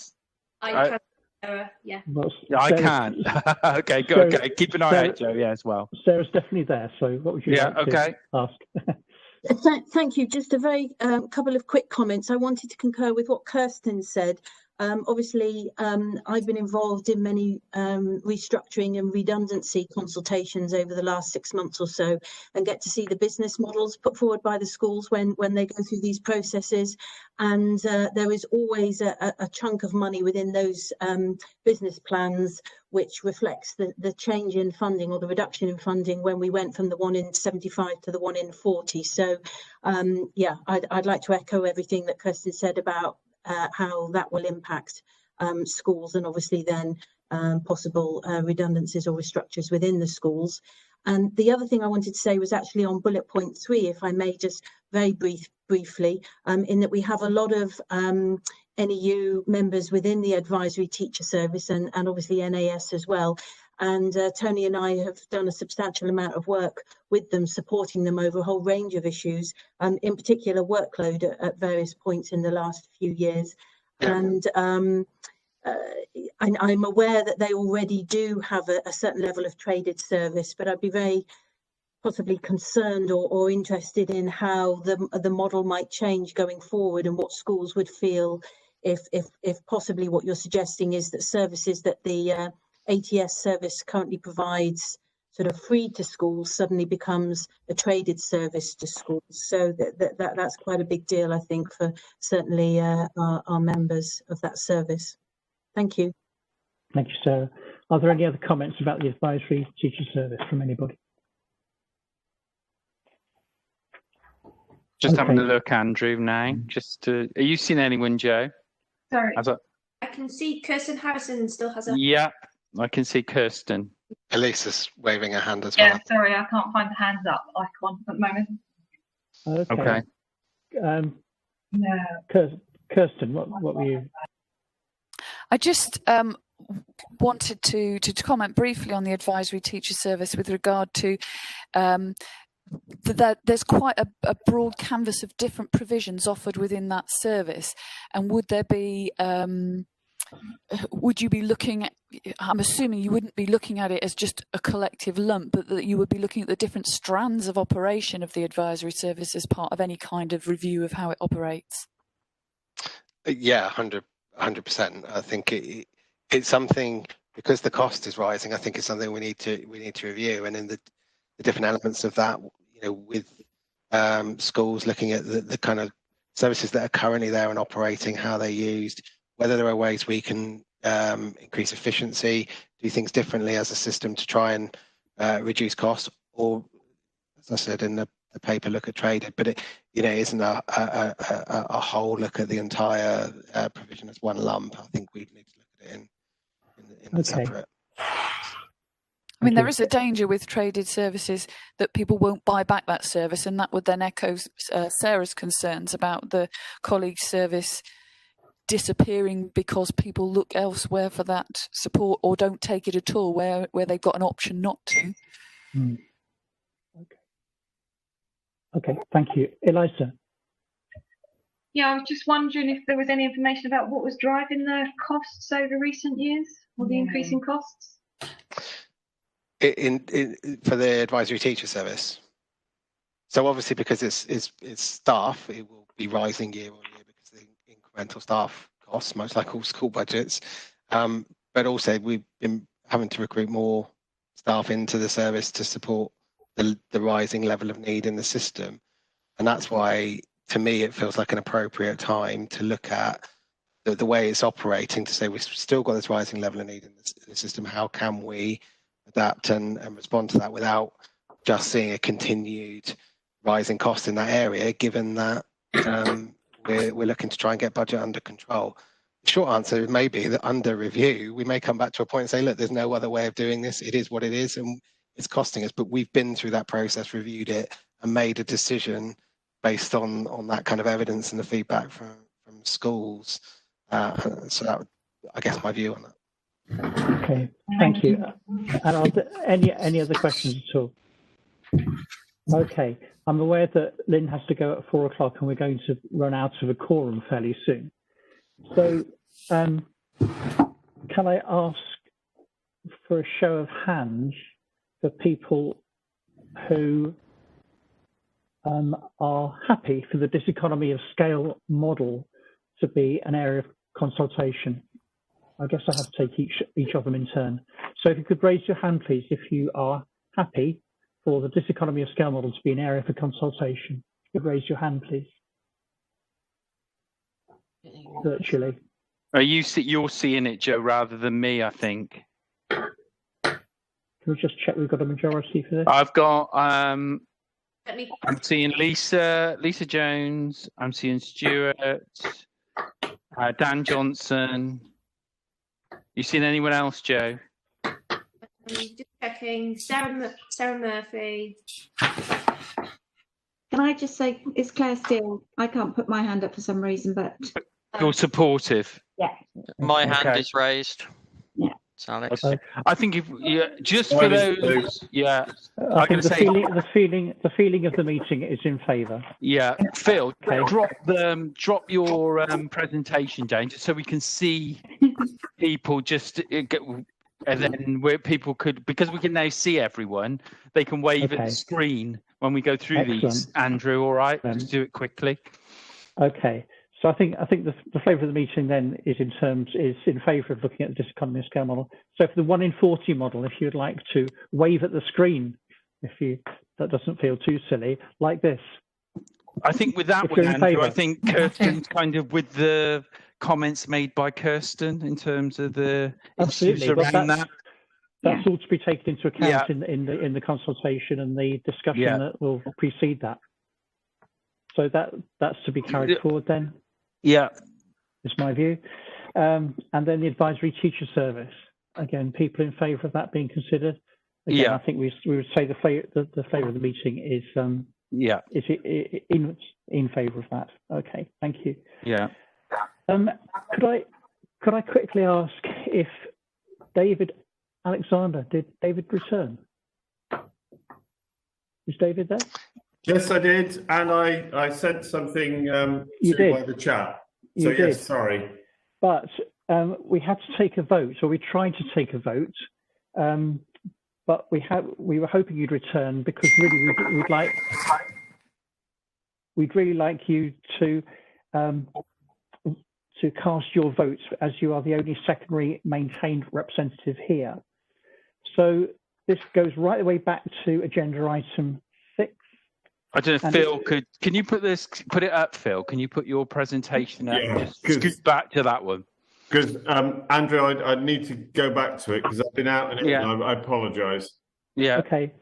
I can, Sarah. Yeah. Well, I can't. Okay, good. Sarah, Okay, keep an eye out, Joe. Yeah, as well. Sarah's definitely there. So, what would you like to ask? Thank you. Just a very couple of quick comments. I wanted to concur with what Kirsten said. Obviously, I've been involved in many restructuring and redundancy consultations over the last 6 months or so, and get to see the business models put forward by the schools when they go through these processes. And there is always a chunk of money within those business plans which reflects the change in funding or the reduction in funding when we went from the 1 in 75 to the 1 in 40. So, yeah, I'd like to echo everything that Kirsten said about how that will impact schools, and obviously then possible redundancies or restructures within the schools. And the other thing I wanted to say was actually on bullet point 3, if I may just very briefly, in that we have a lot of NEU members within the advisory teacher service and obviously NAS as well. And Tony and I have done a substantial amount of work with them, supporting them over a whole range of issues, in particular workload at various points in the last few years. And I'm aware that they already do have a certain level of traded service, but I'd be very possibly concerned or interested in how the model might change going forward, and what schools would feel if possibly what you're suggesting is that services that the ATS service currently provides sort of free to schools suddenly becomes a traded service to schools. So that's quite a big deal, I think, for certainly our members of that service. Thank you. Thank you, Sarah. Are there any other comments about the advisory teacher service from anybody? Just having a look, Andrew, now. Are you seeing anyone, Joe? Sorry. I can see Kirsten Harrison still has a... Yeah, I can see Kirsten. Elisa's waving her hand as well. Yeah, sorry, I can't find the hands up icon at the moment. Okay. No. Kirsten, what were you? I just wanted to comment briefly on the advisory teacher service with regard to that there's quite a broad canvas of different provisions offered within that service, and would there be would you be looking at, I'm assuming you wouldn't be looking at it as just a collective lump, but that you would be looking at the different strands of operation of the advisory service as part of any kind of review of how it operates? Yeah, 100%. I think it's something, because the cost is rising, I think it's something we need to review, and in the different elements of that, you know, with schools looking at the kind of services that are currently there and operating, how they're used, whether there are ways we can increase efficiency, do things differently as a system to try and reduce costs, or, as I said in the paper, look at traded, but it, you know, isn't a whole look at the entire provision as one lump. I think we need to look at it in separate. I mean, there is a danger with traded services that people won't buy back that service, and that would then echo Sarah's concerns about the colleague service disappearing because people look elsewhere for that support or don't take it at all where they've got an option not to. Okay, thank you. Elisa. Yeah, I was just wondering if there was any information about what was driving the costs over recent years, or the increase in costs? For the advisory teacher service. So obviously, because it's staff, it will be rising year on year because of the incremental staff costs, much like all school budgets. But also, we've been having to recruit more staff into the service to support the rising level of need in the system. And that's why, to me, it feels like an appropriate time to look at the way it's operating, to say we've still got this rising level of need in the system. How can we adapt and respond to that without just seeing a continued rising cost in that area, given that we're looking to try and get budget under control? The short answer may be that under review, we may come back to a point and say, look, there's no other way of doing this. It is what it is, and it's costing us. But we've been through that process, reviewed it, and made a decision based on that kind of evidence and the feedback from schools. So that would, I guess, my view on that. Okay, thank you. And any other questions at all? Okay, I'm aware that Lynn has to go at 4 o'clock and we're going to run out of a quorum fairly soon. So can I ask for a show of hands for people who are happy for the diseconomy of scale model to be an area of consultation? I guess I have to take each of them in turn. So if you could raise your hand, please, if you are happy for the diseconomy of scale model to be an area for consultation. If you could raise your hand, please. Virtually. You're seeing it, Joe, rather than me, I think. Can we just check we've got a majority for this? I've got I'm seeing Lisa Jones, I'm seeing Stuart, Dan Johnson. You seen anyone else, Joe? Just checking. Sarah Murphy. Can I just say, it's Claire Steele. I can't put my hand up for some reason, but You're supportive. yeah. My hand is raised. Yeah. It's Alex. Okay. I think if just for those, yeah. I think the feeling of the meeting is in favour. Yeah, Phil, drop your presentation down just so we can see people. And then where people could, because we can now see everyone, they can wave at the screen when we go through these. Andrew, all right? Let's do it quickly. Okay. So I think the flavour of the meeting then is in favour of looking at the diseconomy of scale model. So for the 1 in 40 model, if you'd like to wave at the screen, that doesn't feel too silly, like this. I think with that one, Andrew, I think Kirsten's kind of with the comments made by Kirsten in terms of the issues around that. That's all to be taken into account in the consultation and the discussion that will precede that. So that's to be carried forward then. Yeah, is my view. And then the advisory teacher service. Again, people in favour of that being considered. Again, I think we would say the flavour of the meeting is in favour of that. Okay, thank you. Yeah. Could I quickly ask if David Alexander, did David return? Is David there? Yes, I did, and I sent something by the chat. So yes, sorry. But we had to take a vote, or we tried to take a vote, but we were hoping you'd return because really we'd really like you to cast your vote as you are the only secondary maintained representative here. So this goes right the way back to agenda item 6. I don't know, Phil, can you put it up, Phil? Can you put your presentation up? Yeah, scoot back to that one. Because, Andrew, I need to go back to it because I've been out and I apologise. Yeah. Okay.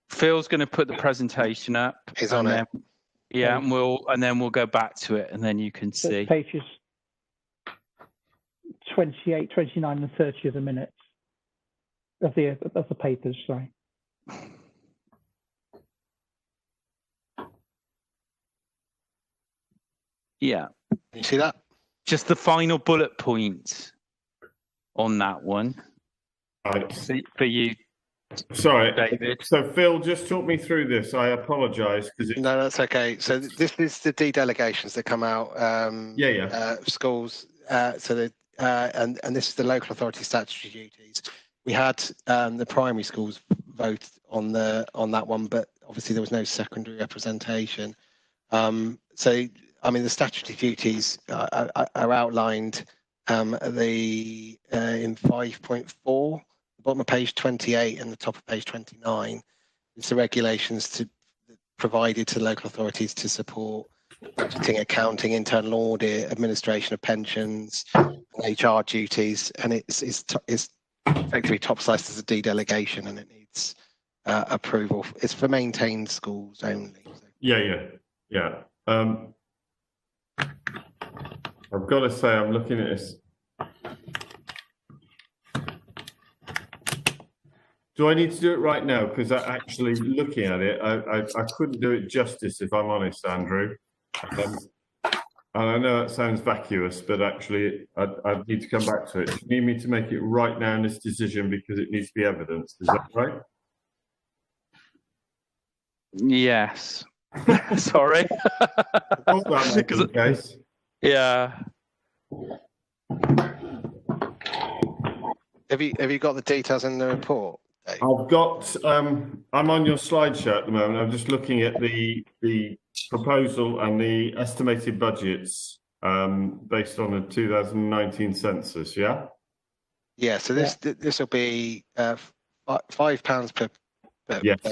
Phil's going to put the presentation up. He's on it. Yeah, and then we'll go back to it, and then you can see. Pages 28, 29, and 30 of the minutes of the papers. Sorry. Yeah. You see that? Just the final bullet point on that one. For you. Sorry, David. So Phil, just talk me through this. I apologise because no, that's okay. So this is the de-delegations that come out. Schools. And this is the local authority statutory duties. We had the primary schools vote on that one, but obviously there was no secondary representation. So I mean the statutory duties are outlined in 5.4. Bottom of page 28 and the top of page 29. It's the regulations provided to local authorities to support budgeting, accounting, internal audit, administration of pensions, HR duties, and it's effectively top sliced as a de-delegation, and it needs approval. It's for maintained schools only. Yeah. I've got to say, I'm looking at this. Do I need to do it right now? Because actually looking at it, I couldn't do it justice, if I'm honest, Andrew. And I know that sounds vacuous, but actually I need to come back to it. You need me to make it right now in this decision because it needs to be evidenced. Is that right? Yes. Sorry. Yeah. Have you got the details in the report, Dave? I've got. I'm on your slideshow at the moment. I'm just looking at the proposal and the estimated budgets based on the 2019 census. Yeah. Yeah. So this will be £5 per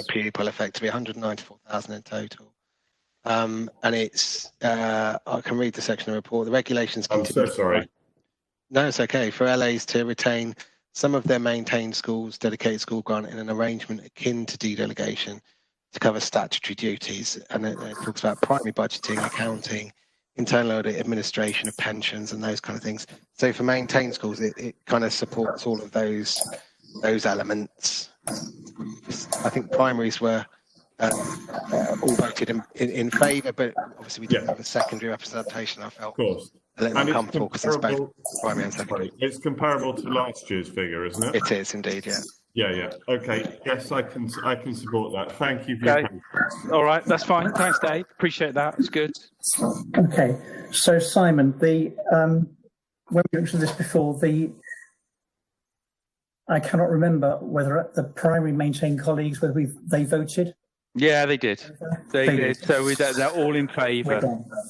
pupil, effectively 194,000 in total. And it's I can read the section of the report. The regulations. I'm so sorry. No, it's okay. For LAs to retain some of their maintained schools, dedicated school grant in an arrangement akin to de-delegation to cover statutory duties. And it talks about primary budgeting, accounting, internal audit, administration of pensions and those kind of things. So for maintained schools, it kind of supports all of those elements. I think primaries were all voted in favour, but obviously we didn't have a secondary representation. I felt a little uncomfortable because it's both primary and secondary. It's comparable to last year's figure, isn't it? It is indeed, yeah. Yeah. Okay. Yes, I can support that. Thank you for your time. All right, that's fine. Thanks, Dave. Appreciate that. It's good. Okay. So Simon, when we looked at this before, I cannot remember whether the primary maintained colleagues whether they voted. Yeah, they did. They did. So they're all in favour.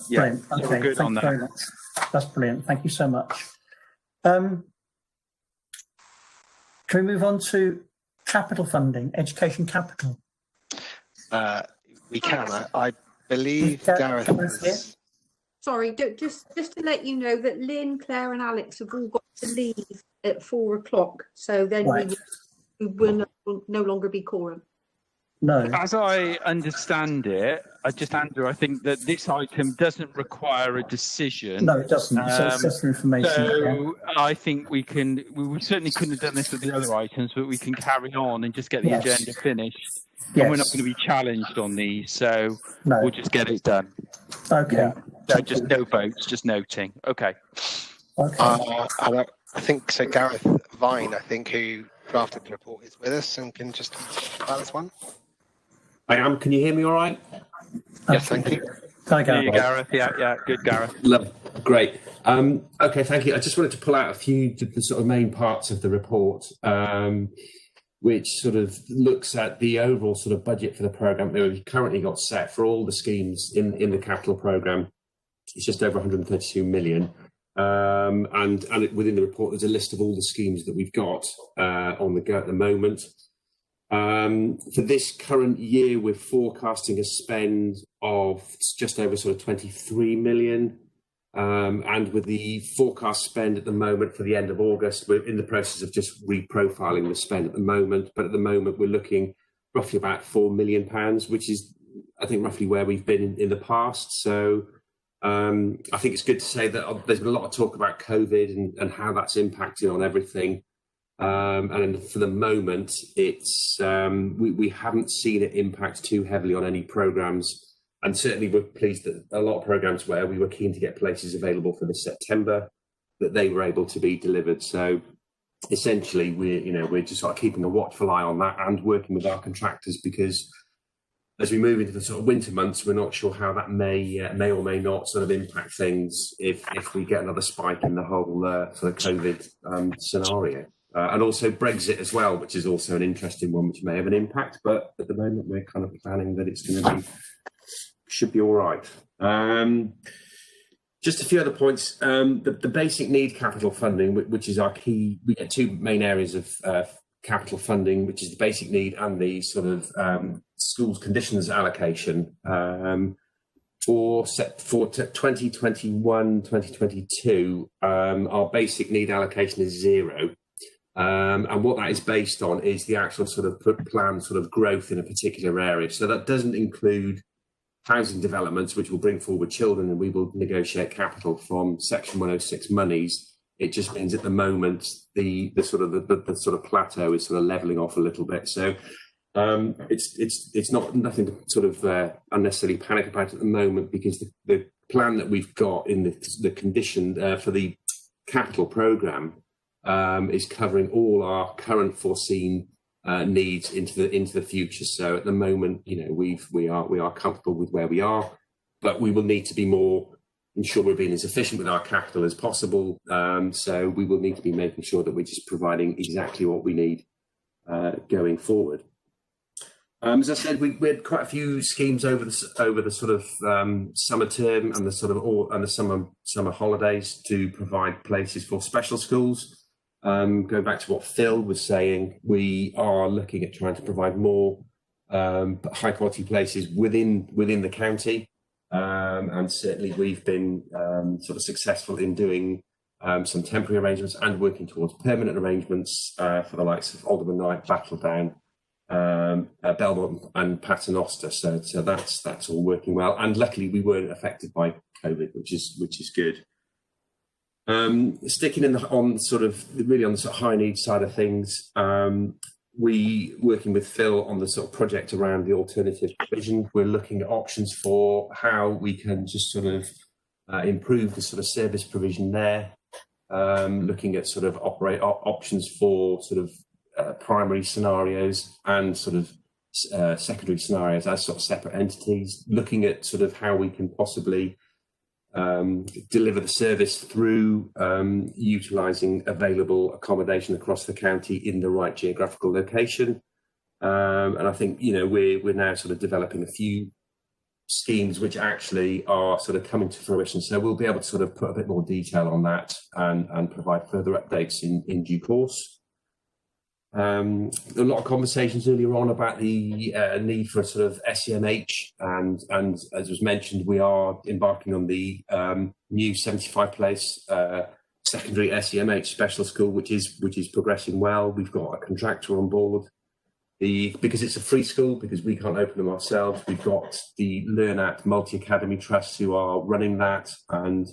Yeah, okay. we're good on that. Very much. That's brilliant. Thank you so much. Can we move on to capital funding, education capital? We can. I believe Gareth is... Sorry, just to let you know that Lynn, Claire and Alex have all got to leave at 4 o'clock. So then we will no longer be quorum. No. As I understand it, Andrew, I think that this item doesn't require a decision. No, it doesn't. It's just information. So I think we certainly couldn't have done this with the other items, but we can carry on and just get the agenda finished. Yes. And we're not going to be challenged on these, so we'll just get it done. Okay. Yeah. So just no votes, just noting. Okay. I think so. Gareth Vine, I think, who drafted the report, is with us and can just about this one. I am. Can you hear me all right? Yes, thank you. Hi, Gareth. Gareth. Yeah, good, Gareth. Great. Okay, thank you. I just wanted to pull out a few of the sort of main parts of the report, which sort of looks at the overall sort of budget for the programme that we've currently got set for all the schemes in the capital programme. It's just over 132 million. And within the report, there's a list of all the schemes that we've got on the go at the moment. For this current year, we're forecasting a spend of just over sort of 23 million. And with the forecast spend at the moment for the end of August, we're in the process of just reprofiling the spend at the moment. But at the moment, we're looking roughly about £4 million, which is, I think, roughly where we've been in the past. So I think it's good to say that there's been a lot of talk about COVID and how that's impacting on everything. And for the moment, it's we haven't seen it impact too heavily on any programmes. And certainly we're pleased that a lot of programmes where we were keen to get places available for this September, that they were able to be delivered. So essentially, we're just sort of keeping a watchful eye on that and working with our contractors, because as we move into the sort of winter months, we're not sure how that may or may not sort of impact things if we get another spike in the whole sort of COVID scenario. And also Brexit as well, which is also an interesting one, which may have an impact. But at the moment, we're kind of planning that it's going to should be all right. Just a few other points. The basic need capital funding, which is our key. We get two main areas of capital funding, which is the basic need and the sort of schools conditions allocation. For 2021, 2022, our basic need allocation is 0. And what that is based on is the actual sort of planned sort of growth in a particular area. So that doesn't include housing developments, which will bring forward children, and we will negotiate capital from Section 106 monies. It just means at the moment the sort of plateau is sort of levelling off a little bit. So it's nothing to sort of unnecessarily panic about at the moment, because the plan that we've got in the condition for the capital programme is covering all our current foreseen needs into the future. So at the moment, we are comfortable with where we are, but we will need to be more, ensure we're being as efficient with our capital as possible. So we will need to be making sure that we're just providing exactly what we need going forward. As I said, we had quite a few schemes over the sort of summer term and the summer holidays to provide places for special schools. Going back to what Phil was saying, we are looking at trying to provide more high quality places within the county, and certainly we've been sort of successful in doing some temporary arrangements and working towards permanent arrangements for the likes of Alderman Knight, Battledown, Belmont and Paternoster. So that's all working well, and luckily we weren't affected by COVID, which is good. Sticking on the sort of high needs side of things, we working with Phil on the sort of project around the alternative provision. We're looking at options for how we can just sort of improve the sort of service provision there. Looking at sort of options for sort of primary scenarios and sort of secondary scenarios as sort of separate entities. Looking at sort of how we can possibly deliver the service through utilising available accommodation across the county in the right geographical location. And I think we're now sort of developing a few schemes which actually are sort of coming to fruition. So we'll be able to sort of put a bit more detail on that and provide further updates in due course. A lot of conversations earlier on about the need for a sort of SEMH, and as was mentioned, we are embarking on the new 75-place secondary SEMH special school, which is progressing well. We've got a contractor on board. Because it's a free school, because we can't open them ourselves, we've got the Learn At Multi-Academy Trusts who are running that, and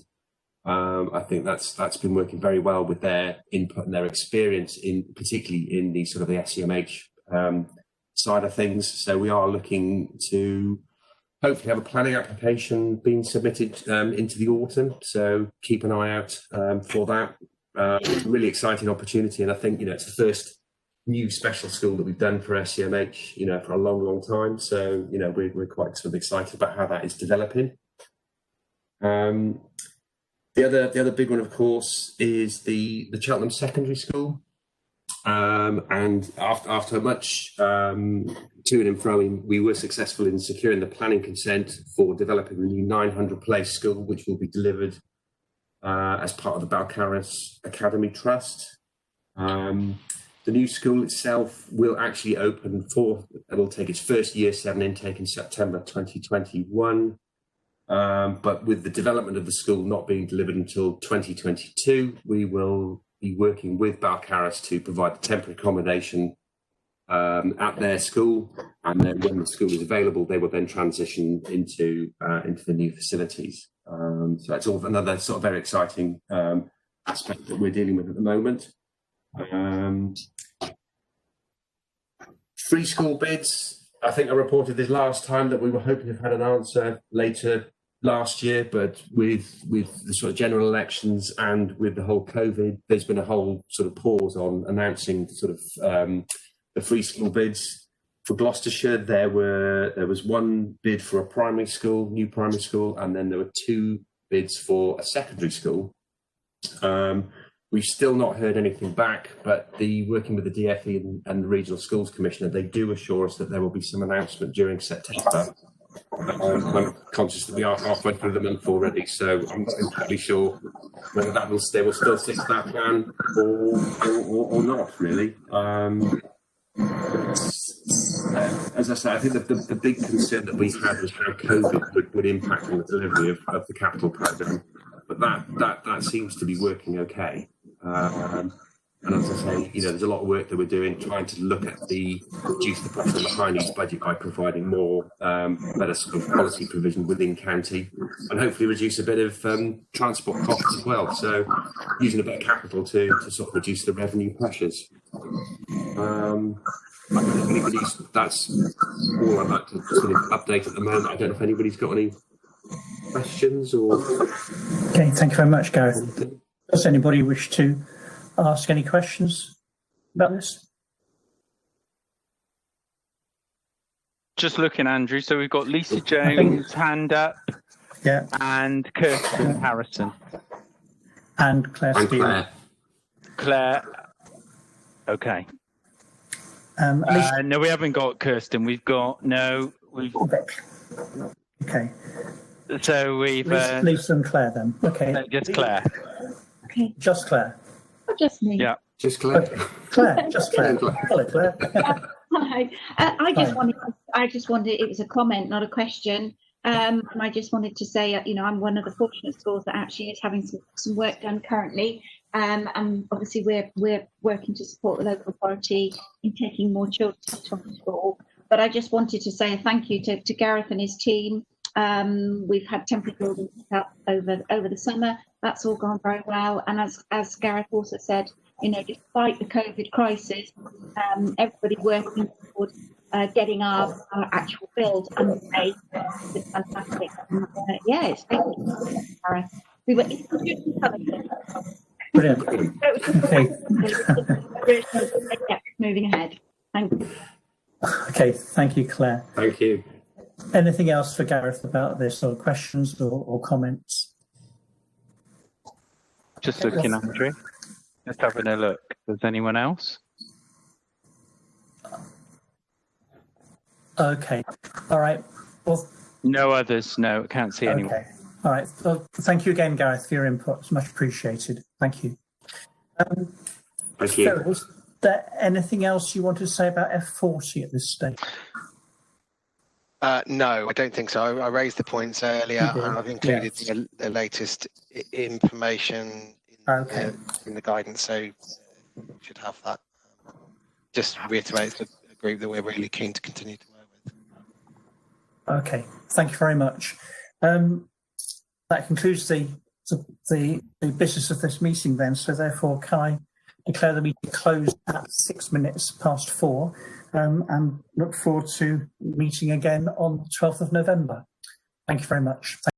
I think that's been working very well with their input and their experience particularly in the sort of the SEMH side of things. So we are looking to hopefully have a planning application being submitted into the autumn. So keep an eye out for that. It's a really exciting opportunity, and I think it's the first new special school that we've done for SEMH, for a long time. So we're quite sort of excited about how that is developing. The other big one, of course, is the Cheltenham Secondary School. And after much to and froing, we were successful in securing the planning consent for developing the new 900-place school, which will be delivered as part of the Balcarras Academy Trust. The new school itself will actually open it'll take its first Year 7 intake in September 2021. But with the development of the school not being delivered until 2022, we will be working with Balcarras to provide the temporary accommodation at their school, and then when the school is available, they will then transition into the new facilities. So that's all another sort of very exciting aspect that we're dealing with at the moment. Free school bids. I think I reported this last time that we were hoping to have had an answer later last year, but with the sort of general elections and with the whole COVID, there's been a whole sort of pause on announcing sort of the free school bids. For Gloucestershire, there was one bid for a primary school, new primary school, and then there were 2 bids for a secondary school. We've still not heard anything back, but working with the DFE and the Regional Schools Commissioner, they do assure us that there will be some announcement during September. I'm conscious that we are halfway through the month already, so I'm not entirely sure whether they will still stick to that plan or not, really. As I say, I think that the big concern that we had was how COVID would impact on the delivery of the capital programme, but that seems to be working okay. And as I say, there's a lot of work that we're doing trying to look at reduce the pressure on the high needs budget by providing more better sort of policy provision within county, and hopefully reduce a bit of transport costs as well. So using a bit of capital to sort of reduce the revenue pressures. I don't know if anybody's, that's all I'd like to sort of update at the moment. I don't know if anybody's got any questions or. Okay, thank you very much, Gareth. Does anybody wish to ask any questions about this? just looking, Andrew. So we've got Lisa Jones, hand up. Yeah. And Kirsten Harrison. And Claire Steele. Claire. Okay. No, we haven't got Kirsten. We've got Okay. So we've Lisa and Claire then. Okay. No, just Claire. Okay. Just Claire. Just me. Yeah. Just Claire. Okay. Claire. Just Claire. Hello, Claire. Hi. I just wanted. It was a comment, not a question. And I just wanted to say, I'm one of the fortunate schools that actually is having some work done currently. And obviously we're working to support the local authority in taking more children from school. But I just wanted to say a thank you to Gareth and his team. We've had temporary buildings up over the summer. That's all gone very well. And as Gareth also said, despite the COVID crisis, everybody working towards getting our actual build underway is fantastic. It's thank you, Gareth. We were brilliant. Okay. Moving ahead. Thank you. Okay, thank you, Claire. Thank you. Anything else for Gareth about this, or questions or comments? Just looking, Andrew. Just having a look. Does anyone else? Okay. All right. Well, no others. No, can't see anyone. Okay. All right. Well, thank you again, Gareth, for your input. It's much appreciated. Thank you. Thank you. So, was there anything else you wanted to say about F40 at this stage? No, I don't think so. I raised the points earlier, and I've included the latest information in the guidance, so we should have that. Just reiterate a group that we're really keen to continue to work with. Okay, thank you very much. That concludes the business of this meeting then, so therefore can I declare the meeting closed at 4:06 and look forward to meeting again on the 12th of November. Thank you very much.